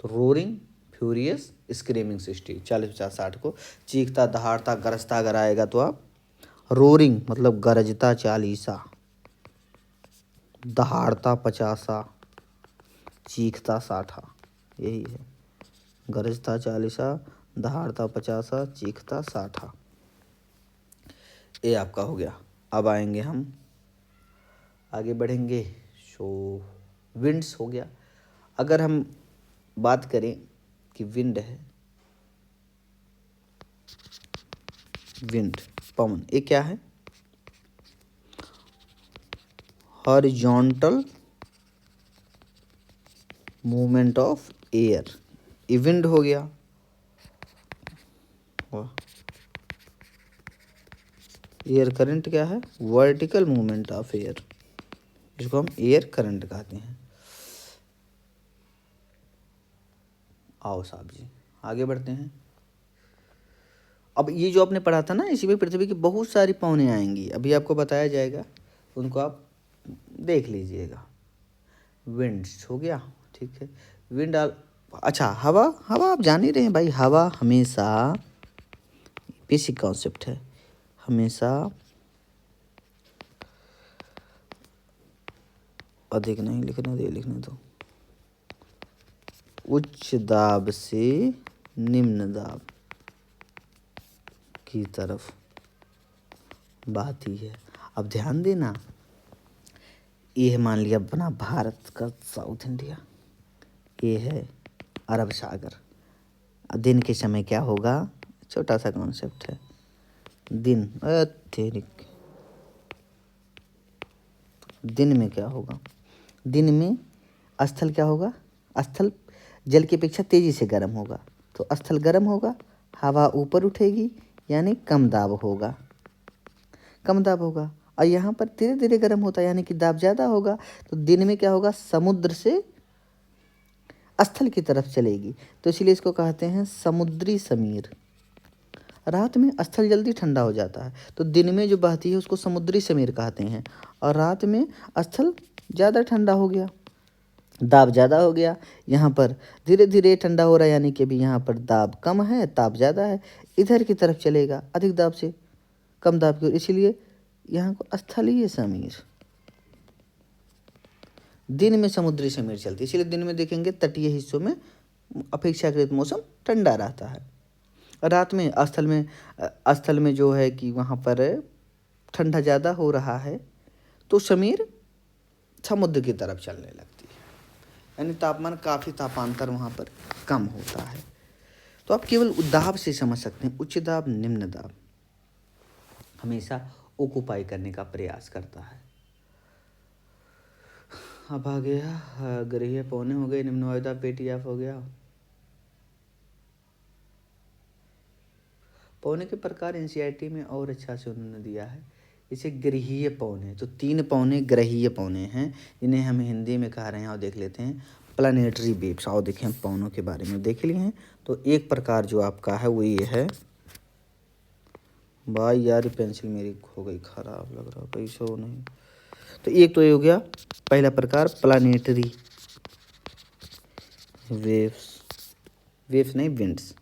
तो रोरिंग, फ्यूरियस, स्क्रीमिंग 60, 40, 50, 60 को। चीखता, दहाड़ता, गरजता अगर आएगा तो आप रोरिंग मतलब गरजता 40, दहाड़ता 50, चीखता 60, यही है। गरजता 40, दहाड़ता 50, चीखता 60, ये आपका हो गया। अब आएंगे हम, आगे बढ़ेंगे। विंड्स हो गया। अगर हम बात करें कि विंड है, विंड पवन, ये क्या है, हॉरिजॉन्टल मूवमेंट ऑफ एयर, ये विंड हो गया। एयर करंट क्या है, वर्टिकल मूवमेंट ऑफ एयर, जिसको हम एयर करंट कहते हैं। आओ साहब जी आगे बढ़ते हैं। अब ये जो आपने पढ़ा था ना, इसी में पृथ्वी की बहुत सारी पवनें आएंगी, अभी आपको बताया जाएगा, उनको आप देख लीजिएगा। विंड्स हो गया, ठीक है। विंड अच्छा, हवा, हवा आप जान ही रहे हैं भाई, हवा हमेशा बेसिक कॉन्सेप्ट है, हमेशा अधिक नहीं लिखने दे, लिखने दो, उच्च दाब से निम्न दाब की तरफ बहती है। अब ध्यान देना, ये है मान लिया अपना भारत का साउथ इंडिया, ये है अरब सागर। दिन के समय क्या होगा, छोटा सा कॉन्सेप्ट है, दिन अत्यधिक, दिन में क्या होगा, दिन में स्थल क्या होगा, स्थल जल की अपेक्षा तेजी से गर्म होगा, तो स्थल गर्म होगा, हवा ऊपर उठेगी यानी कम दाब होगा, कम दाब होगा। और यहाँ पर धीरे धीरे गर्म होता है यानी कि दाब ज़्यादा होगा, तो दिन में क्या होगा, समुद्र से स्थल की तरफ चलेगी, तो इसलिए इसको कहते हैं समुद्री समीर। रात में स्थल जल्दी ठंडा हो जाता है, तो दिन में जो बहती है उसको समुद्री समीर कहते हैं, और रात में स्थल ज़्यादा ठंडा हो गया, दाब ज़्यादा हो गया। यहाँ पर धीरे धीरे ठंडा हो रहा है, यानी कि अभी यहाँ पर दाब कम है, ताप ज़्यादा है, इधर की तरफ चलेगा अधिक दाब से कम दाब की ओर, इसीलिए यहाँ को स्थलीय समीर। दिन में समुद्री समीर चलती है, इसलिए दिन में देखेंगे तटीय हिस्सों में अपेक्षाकृत मौसम ठंडा रहता है। रात में स्थल में जो है कि वहाँ पर ठंडा ज़्यादा हो रहा है, तो समीर समुद्र की तरफ चलने लगती है, यानी तापमान काफ़ी तापांतर वहाँ पर कम होता है। तो आप केवल दाब से समझ सकते हैं, उच्च दाब निम्न दाब हमेशा ऑक्युपाई करने का प्रयास करता है। अब आ गया गृह पौने हो गए, निम्न वायुदाब पेटी ऑफ हो गया। पौने के प्रकार एनसीईआरटी में और अच्छा से उन्होंने दिया है, इसे गृहीय पौने, तो 3 पौने ग्रहीय पौने हैं, इन्हें हम हिंदी में कह रहे हैं। और देख लेते हैं प्लानेटरी वेव्स। आओ देखें हम पौनों के बारे में देख लिए हैं। तो एक प्रकार जो आपका है वो ये है, भाई यार पेंसिल मेरी हो गई खराब, लग रहा कैसे हो नहीं। तो एक तो ये हो गया पहला प्रकार प्लानेटरी वेव्स, वेव्स नहीं विंड्स,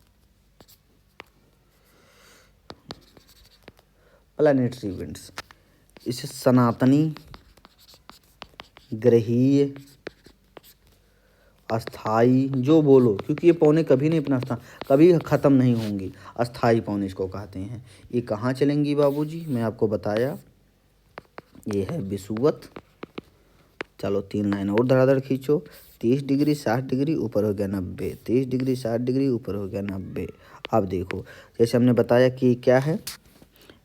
प्लानेटरी विंड्स। इसे सनातनी, ग्रहीय, अस्थाई जो बोलो, क्योंकि ये पौने कभी नहीं अपना कभी ख़त्म नहीं होंगी, अस्थाई पौने इसको कहते हैं। ये कहाँ चलेंगी बाबूजी, मैं आपको बताया, ये है विषुवत। चलो 3 लाइन और धड़ाधड़ खींचो, 30 डिग्री 60 डिग्री ऊपर हो गया 90, 30 डिग्री 60 डिग्री ऊपर हो गया 90। अब देखो जैसे हमने बताया कि क्या है,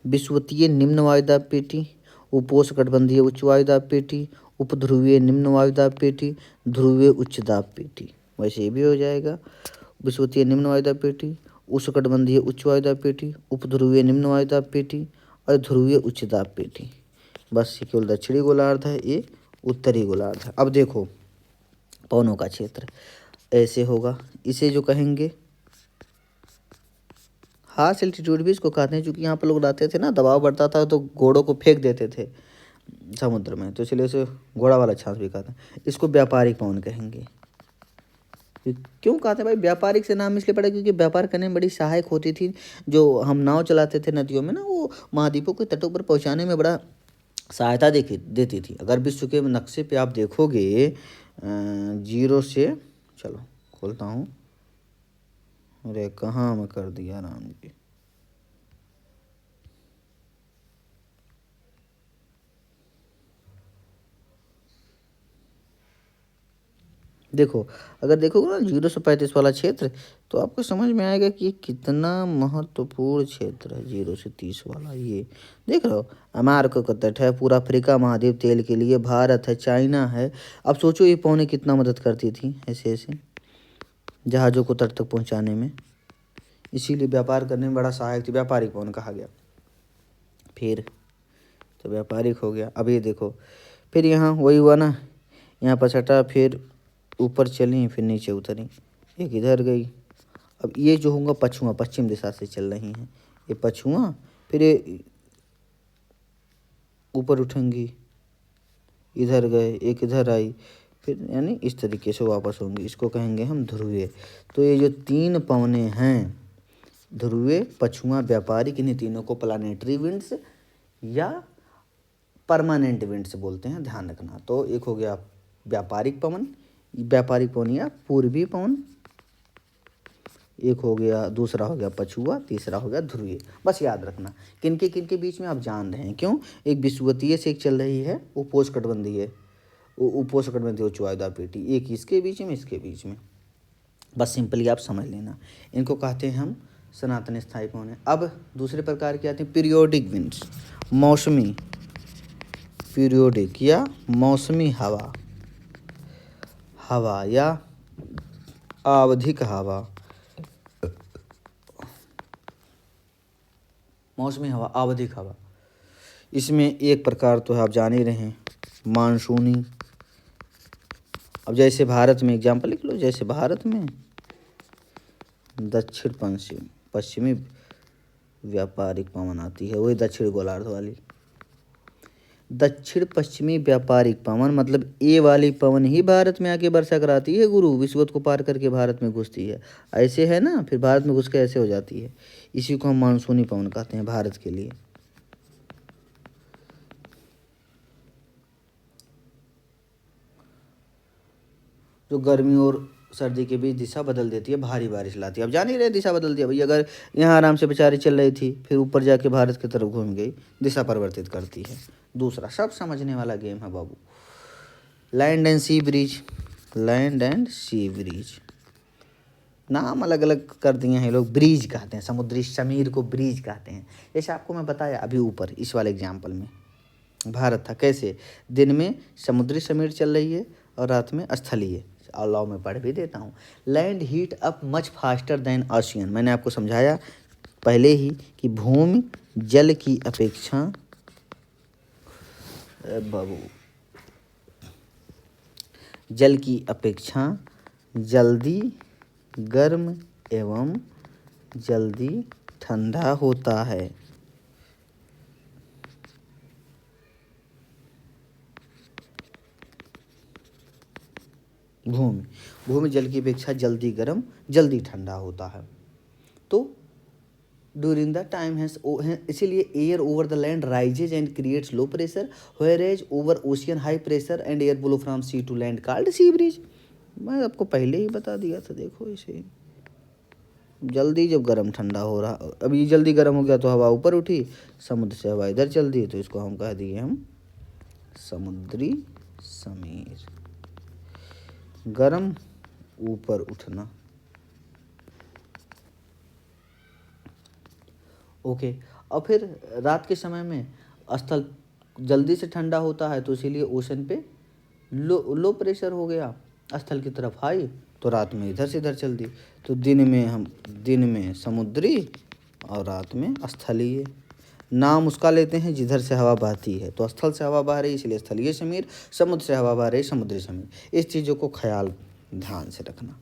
विषुवतीय निम्न वायुदाब पेटी, उपोष्णकटिबंधीय उच्च वायुदाब पेटी, उपध्रुवीय निम्न वायुदाब पेटी, ध्रुवीय उच्च दाब पेटी। वैसे ये भी हो जाएगा, विषुवतीय निम्न वायुदाब पेटी, उष्णकटिबंधीय उच्च वायुदाब पेटी, उपध्रुवीय निम्न वायुदाब पेटी और ध्रुवीय उच्च दाब पेटी। बस ये केवल दक्षिणी गोलार्ध है, ये उत्तरी गोलार्ध है। अब देखो पौनों का क्षेत्र ऐसे होगा, इसे जो कहेंगे हार्श एल्टीट्यूड भी इसको कहते हैं, क्योंकि यहाँ पर लोग रहते थे ना, दबाव बढ़ता था तो घोड़ों को फेंक देते थे समुद्र में, तो इसलिए इसे घोड़ा वाला छाछ भी कहते हैं। इसको व्यापारिक पवन कहेंगे। क्यों कहते हैं भाई व्यापारिक से नाम इसलिए पड़ा क्योंकि व्यापार करने में बड़ी सहायक होती थी। जो हम नाव चलाते थे नदियों में ना, वो महाद्वीपों के तटों पर पहुँचाने में बड़ा सहायता देती थी। अगर विश्व के नक्शे पे आप देखोगे 0 से, चलो खोलता हूँ, अरे कहाँ मैं कर दिया राम जी, देखो अगर देखोगे ना 0 से 35 वाला क्षेत्र, तो आपको समझ में आएगा कि ये कितना महत्वपूर्ण क्षेत्र है। 0 से 30 वाला ये देख रहे हो, अमेरिका का तट है, पूरा अफ्रीका महाद्वीप तेल के लिए, भारत है, चाइना है। अब सोचो ये पौने कितना मदद करती थी ऐसे ऐसे जहाज़ों को तट तक पहुंचाने में, इसीलिए व्यापार करने में बड़ा सहायक थी, व्यापारिक पवन कहा गया। फिर तो व्यापारिक हो गया। अब ये देखो फिर यहाँ वही हुआ ना, यहाँ पर छटा, फिर ऊपर चली, फिर नीचे उतरी, एक इधर गई। अब ये जो होगा पछुआ, पश्चिम दिशा से चल रही हैं ये पछुआ, फिर ये ऊपर उठेंगी, इधर गए, एक इधर आई, फिर यानी इस तरीके से वापस होंगी, इसको कहेंगे हम ध्रुवीय। तो ये जो 3 पवने हैं, ध्रुवीय, पछुआ, व्यापारिक, इन्हीं तीनों को प्लानेटरी विंड्स या परमानेंट विंड्स बोलते हैं, ध्यान रखना। तो एक हो गया व्यापारिक पवन, या पूर्वी पवन, एक हो गया, दूसरा हो गया पछुआ, तीसरा हो गया ध्रुवीय। बस याद रखना किनके बीच में आप जान रहे हैं। क्यों, एक विषुवतीय से एक चल रही है उपोष्णकटिबंधीय उच्च वायुदाब पेटी, एक इसके बीच में, इसके बीच में। बस सिंपली आप समझ लेना, इनको कहते हैं हम सनातन स्थायी पवन। अब दूसरे प्रकार के आते हैं पीरियोडिक विंड्स, मौसमी, पीरियोडिक या मौसमी हवा या आवधिक हवा, मौसमी हवा, आवधिक हवा। इसमें एक प्रकार तो है आप जान ही रहे हैं, मानसूनी। अब जैसे भारत में एग्जाम्पल लिख लो, जैसे भारत में दक्षिण पश्चिमी व्यापारिक पवन आती है, वही दक्षिण गोलार्ध वाली। दक्षिण पश्चिमी व्यापारिक पवन मतलब ए वाली पवन ही भारत में आके वर्षा कराती है गुरु, विषुवत को पार करके भारत में घुसती है। ऐसे है ना, फिर भारत में घुस के ऐसे हो जाती है। इसी को हम मानसूनी पवन कहते हैं भारत के लिए। जो गर्मी और सर्दी के बीच दिशा बदल देती है, भारी बारिश लाती है। अब जान ही रहे दिशा बदल दिया भाई, अगर यहाँ आराम से बेचारी चल रही थी, फिर ऊपर जाके भारत की तरफ घूम गई, दिशा परिवर्तित करती है। दूसरा सब समझने वाला गेम है बाबू, land and sea breeze. Land and sea breeze नाम अलग अलग कर दिए हैं लोग, ब्रिज कहते हैं, समुद्री समीर को ब्रिज कहते हैं। जैसे आपको मैं बताया अभी ऊपर इस वाले एग्जाम्पल में, भारत था कैसे, दिन में समुद्री समीर चल रही है और रात में स्थलीय। अलाव में पढ़ भी देता हूँ। Land heat up much faster than ocean, मैंने आपको समझाया पहले ही कि भूमि जल की अपेक्षा, बाबू जल की अपेक्षा जल्दी गर्म एवं जल्दी ठंडा होता है। भूमि जल की अपेक्षा जल्दी गर्म जल्दी ठंडा होता है। तो ड्यूरिंग द टाइम हैज, इसीलिए air over the land rises and creates low pressure, whereas over ocean high pressure and air blow from sea to land called sea breeze. मैं आपको पहले ही बता दिया था, देखो इसे जल्दी जब गर्म ठंडा हो रहा, अब ये जल्दी गर्म हो गया तो हवा ऊपर उठी, समुद्र से हवा इधर चल दी, तो इसको हम कह दिए हम समुद्री समीर। गर्म ऊपर उठना। ओके, और फिर रात के समय में स्थल जल्दी से ठंडा होता है, तो इसीलिए ओशन पे लो प्रेशर हो गया, स्थल की तरफ हाई, तो रात में इधर से इधर चल दी। तो दिन में समुद्री और रात में स्थलीय। नाम उसका लेते हैं जिधर से हवा बहती है, तो स्थल से हवा बह रही इसलिए स्थलीय समीर, समुद्र से हवा बह रही समुद्री समीर। इस चीज़ों को ख्याल ध्यान से रखना।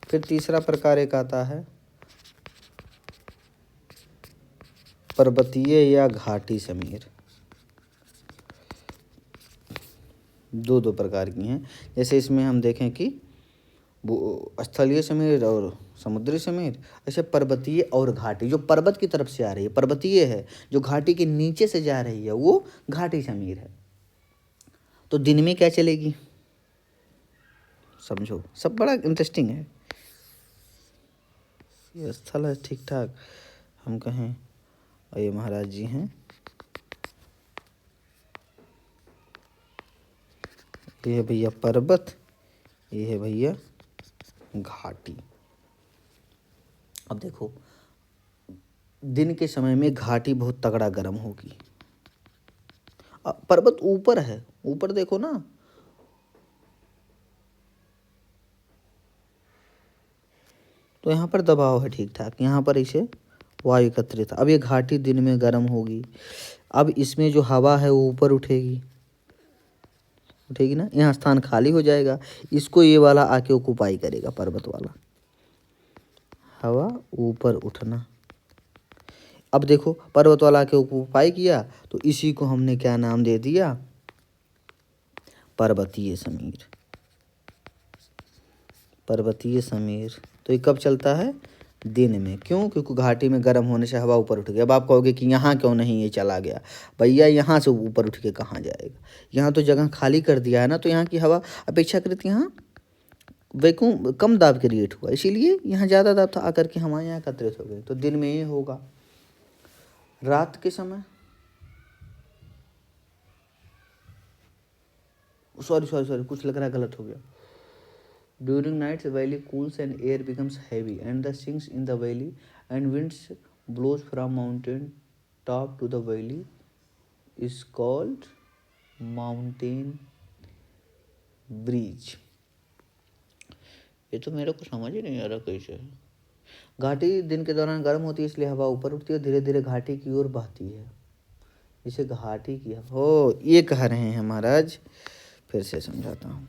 फिर तीसरा प्रकार एक आता है पर्वतीय या घाटी समीर। दो प्रकार की हैं। जैसे इसमें हम देखें कि स्थलीय समीर और समुद्री समीर, ऐसे पर्वतीय और घाटी, जो पर्वत की तरफ से आ रही है पर्वतीय है, जो घाटी के नीचे से जा रही है वो घाटी समीर है। तो दिन में क्या चलेगी समझो, सब बड़ा इंटरेस्टिंग है। ये स्थल है ठीक ठाक, हम कहें और ये महाराज जी हैं, ये है भैया पर्वत, ये है भैया घाटी। अब देखो दिन के समय में घाटी बहुत तगड़ा गर्म होगी, पर्वत ऊपर है, ऊपर देखो ना, तो यहाँ पर दबाव है ठीक ठाक, यहाँ पर इसे वायु एकत्रित। अब ये घाटी दिन में गर्म होगी, अब इसमें जो हवा है वो ऊपर उठेगी ना, यहाँ स्थान खाली हो जाएगा, इसको ये वाला आके ऑक्युपाई करेगा, पर्वत वाला। हवा ऊपर उठना। अब देखो पर्वत वाला आके ऑक्युपाई किया, तो इसी को हमने क्या नाम दे दिया, पर्वतीय समीर। पर्वतीय समीर। तो ये कब चलता है, दिन में। क्यों, क्योंकि घाटी में गर्म होने से हवा ऊपर उठ गया। अब आप कहोगे कि यहाँ क्यों नहीं ये चला गया, भैया यहाँ से ऊपर उठ के कहाँ जाएगा, यहाँ तो जगह खाली कर दिया है ना, तो यहाँ की हवा अपेक्षाकृत यहाँ वैक्यूम कम दाब क्रिएट हुआ, इसीलिए यहाँ ज़्यादा दाब था, आकर के हमारे यहाँ एकत्रित हो गए। तो दिन में ये होगा। रात के समय सॉरी कुछ लग रहा है गलत हो गया। During nights, the valley cools and air becomes heavy, and the sinks in the valley, and winds blows from mountain top to the valley is called mountain breeze. ये तो मेरे को समझ ही नहीं आ रहा कैसे। घाटी दिन के दौरान गर्म होती है, इसलिए हवा ऊपर उठती है, धीरे धीरे घाटी की ओर बहती है, इसे घाटी की हो ये कह रहे हैं महाराज। फिर से समझाता हूँ।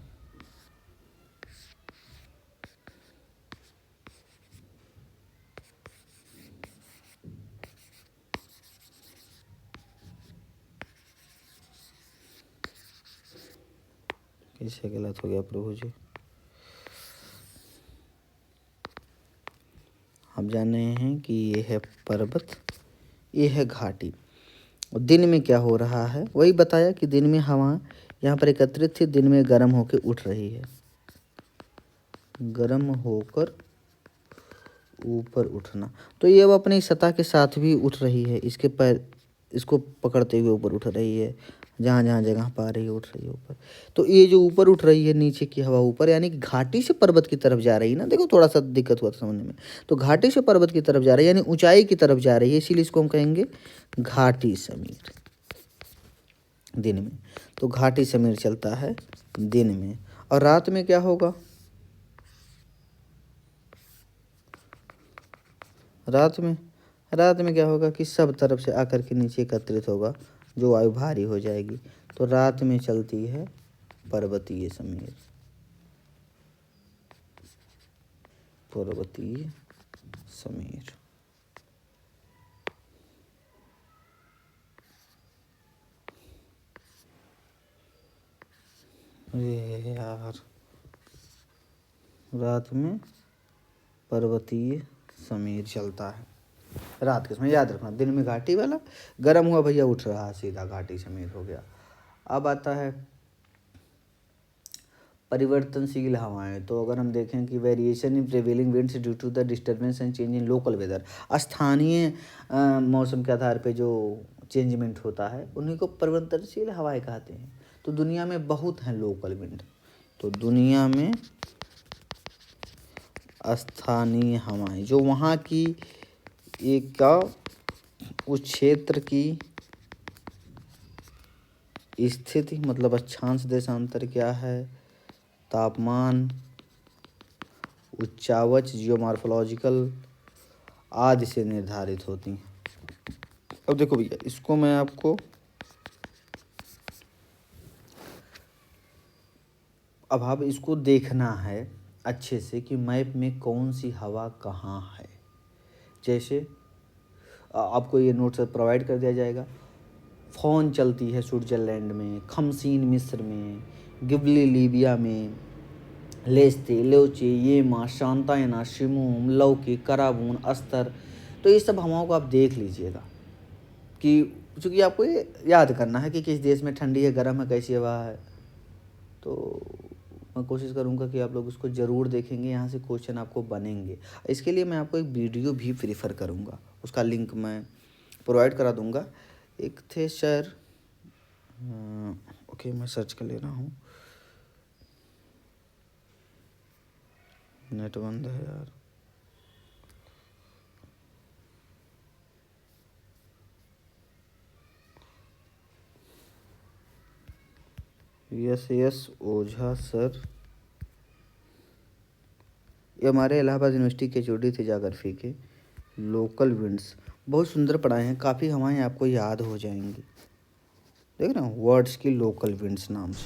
कैसे गलत हो गया प्रभु जी। हम जान रहे हैं कि ये है पर्वत, ये है घाटी। और दिन में क्या हो रहा है, वही बताया कि दिन में हवा यहाँ पर एकत्रित थी, दिन में गर्म होकर उठ रही है, गर्म होकर ऊपर उठना। तो ये अब अपनी सतह के साथ भी उठ रही है, इसके पैर इसको पकड़ते हुए ऊपर उठ रही है, जहाँ जहाँ जगह पा रही है उठ रही है ऊपर। तो ये जो ऊपर उठ रही है, नीचे की हवा ऊपर, यानी कि घाटी से पर्वत की तरफ जा रही है ना। देखो थोड़ा सा दिक्कत हुआ था समझने में। तो घाटी से पर्वत की तरफ जा रही है, यानी ऊंचाई की तरफ जा रही है, इसीलिए इसको हम कहेंगे घाटी समीर दिन में। तो घाटी समीर चलता है दिन में। और रात में क्या होगा, रात में क्या होगा कि सब तरफ से आकर के नीचे एकत्रित होगा, जो वायु भारी हो जाएगी। तो रात में चलती है पर्वतीय समीर, पर्वतीय समीर। अरे यार, रात में पर्वतीय समीर चलता है रात के समय, याद रखना। दिन में घाटी वाला, गर्म हुआ भैया उठ रहा, सीधा घाटी समीर हो गया। अब आता है परिवर्तनशील हवाएं। तो अगर हम देखें कि variation in prevailing winds due to the disturbance and change in local weather, स्थानीय मौसम के आधार पे जो चेंजमेंट होता है उन्हीं को परिवर्तनशील हवाएं कहते हैं। तो दुनिया में बहुत हैं लोकल विंड। तो दुनिया में स्थानीय हवाएं, जो वहाँ की एक का उस क्षेत्र की स्थिति, मतलब अक्षांश देशांतर क्या है, तापमान, उच्चावच, जियोमॉर्फोलॉजिकल आदि से निर्धारित होती हैं। अब देखो भैया, इसको मैं आपको अब इसको देखना है अच्छे से कि मैप में कौन सी हवा कहाँ है। जैसे आपको ये नोट्स प्रोवाइड कर दिया जाएगा। फॉन चलती है स्विट्जरलैंड में, खमसीन मिस्र में, गिबली लीबिया में, लेस्ते, लोचे, येमा, शांतायना, शिमूम, लौकी, कराबून, अस्तर। तो ये सब हवाओं को आप देख लीजिएगा कि चूँकि आपको ये याद करना है कि किस देश में ठंडी है, गर्म है, कैसी हवा है। तो मैं कोशिश करूँगा कि आप लोग उसको ज़रूर देखेंगे, यहाँ से क्वेश्चन आपको बनेंगे। इसके लिए मैं आपको एक वीडियो भी प्रीफर करूँगा, उसका लिंक मैं प्रोवाइड करा दूँगा। एक थे सर, ओके मैं सर्च कर ले रहा हूँ, नेट बंद है यार। यस ओझा सर, ये हमारे इलाहाबाद यूनिवर्सिटी के एचओडी थे ज्योग्राफी के। लोकल विंड्स बहुत सुंदर पढ़ाए हैं, काफ़ी हवाएं आपको याद हो जाएंगी। देख रहे हो, वर्ड्स की लोकल विंड्स नाम से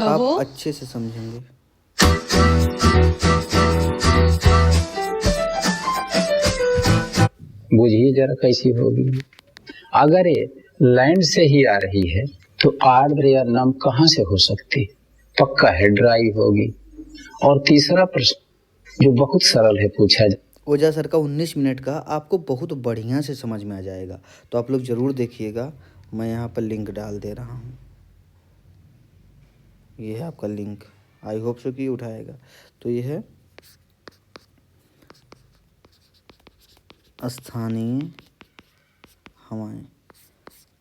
आप अच्छे से समझेंगे। बुझिए जरा कैसी होगी। अगर ये लैंड से ही आ रही है तो आर्द्र या नम कहाँ से हो सकती? पक्का है ड्राई होगी। और तीसरा प्रश्न जो बहुत सरल है पूछा जाए, ओझा सर का 19 मिनट का आपको बहुत बढ़िया से समझ में आ जाएगा। तो आप लोग ज़रूर देखिएगा, मैं यहाँ पर लिंक डाल दे रहा हूँ। ये है आपका लिंक, आई होप सो कि उठाएगा। तो ये है स्थानीय हवाएं।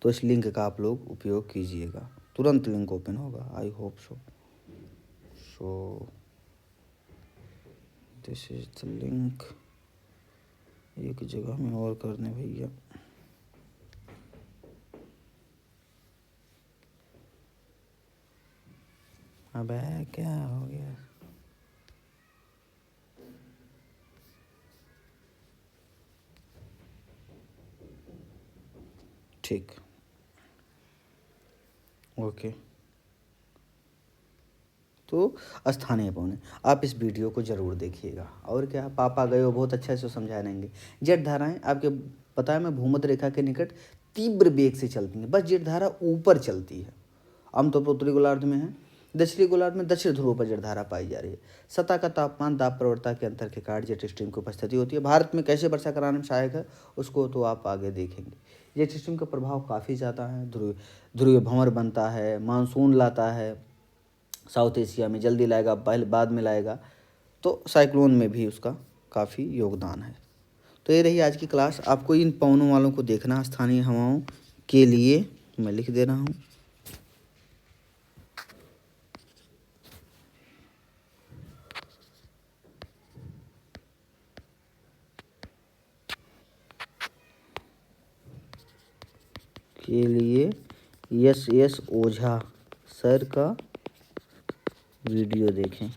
तो इस लिंक का आप लोग उपयोग कीजिएगा, तुरंत लिंक ओपन होगा, I hope so. So this is the link. एक जगह में और करने भैया, अबे क्या हो गया। ठीक, ओके। तो स्थानीय पौने, आप इस वीडियो को ज़रूर देखिएगा। और क्या, पापा गए हो बहुत अच्छा से समझा देंगे। जेट धाराएं आपके पता है, मैं भूमध्य रेखा के निकट तीव्र वेग से चलती हैं, बस जलधारा ऊपर चलती है। आमतौर पर उत्तरी गोलार्ध में है, दक्षिणी गोलार्ध में दक्षिण ध्रुव पर जलधारा पाई जा रही है। सतह का तापमान, दाब प्रवणता के अंतर के कारण जेट स्ट्रीम की उपस्थिति होती है। भारत में कैसे वर्षा कराने में सहायक है उसको तो आप आगे देखेंगे। जेट स्ट्रीम का प्रभाव काफ़ी ज़्यादा है। ध्रुवीय भंवर बनता है, मानसून लाता है, साउथ एशिया में जल्दी लाएगा, पहले बाद में लाएगा, तो साइक्लोन में भी उसका काफ़ी योगदान है। तो ये रही आज की क्लास। आपको इन पवनों वालों को देखना, स्थानीय हवाओं के लिए मैं लिख दे रहा हूँ। के लिए यस ओझा सर का वीडियो देखें,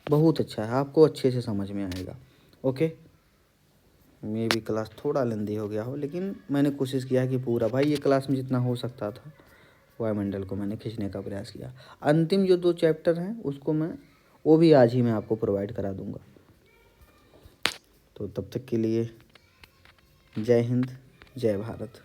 बहुत अच्छा है, आपको अच्छे से समझ में आएगा। ओके, मे भी क्लास थोड़ा लेंदी हो गया हो, लेकिन मैंने कोशिश किया कि पूरा, भाई ये क्लास में जितना हो सकता था वायुमंडल को मैंने खींचने का प्रयास किया। अंतिम जो 2 चैप्टर हैं उसको वो भी आज ही मैं आपको प्रोवाइड करा दूंगा। तो तब तक के लिए जय हिंद, जय भारत।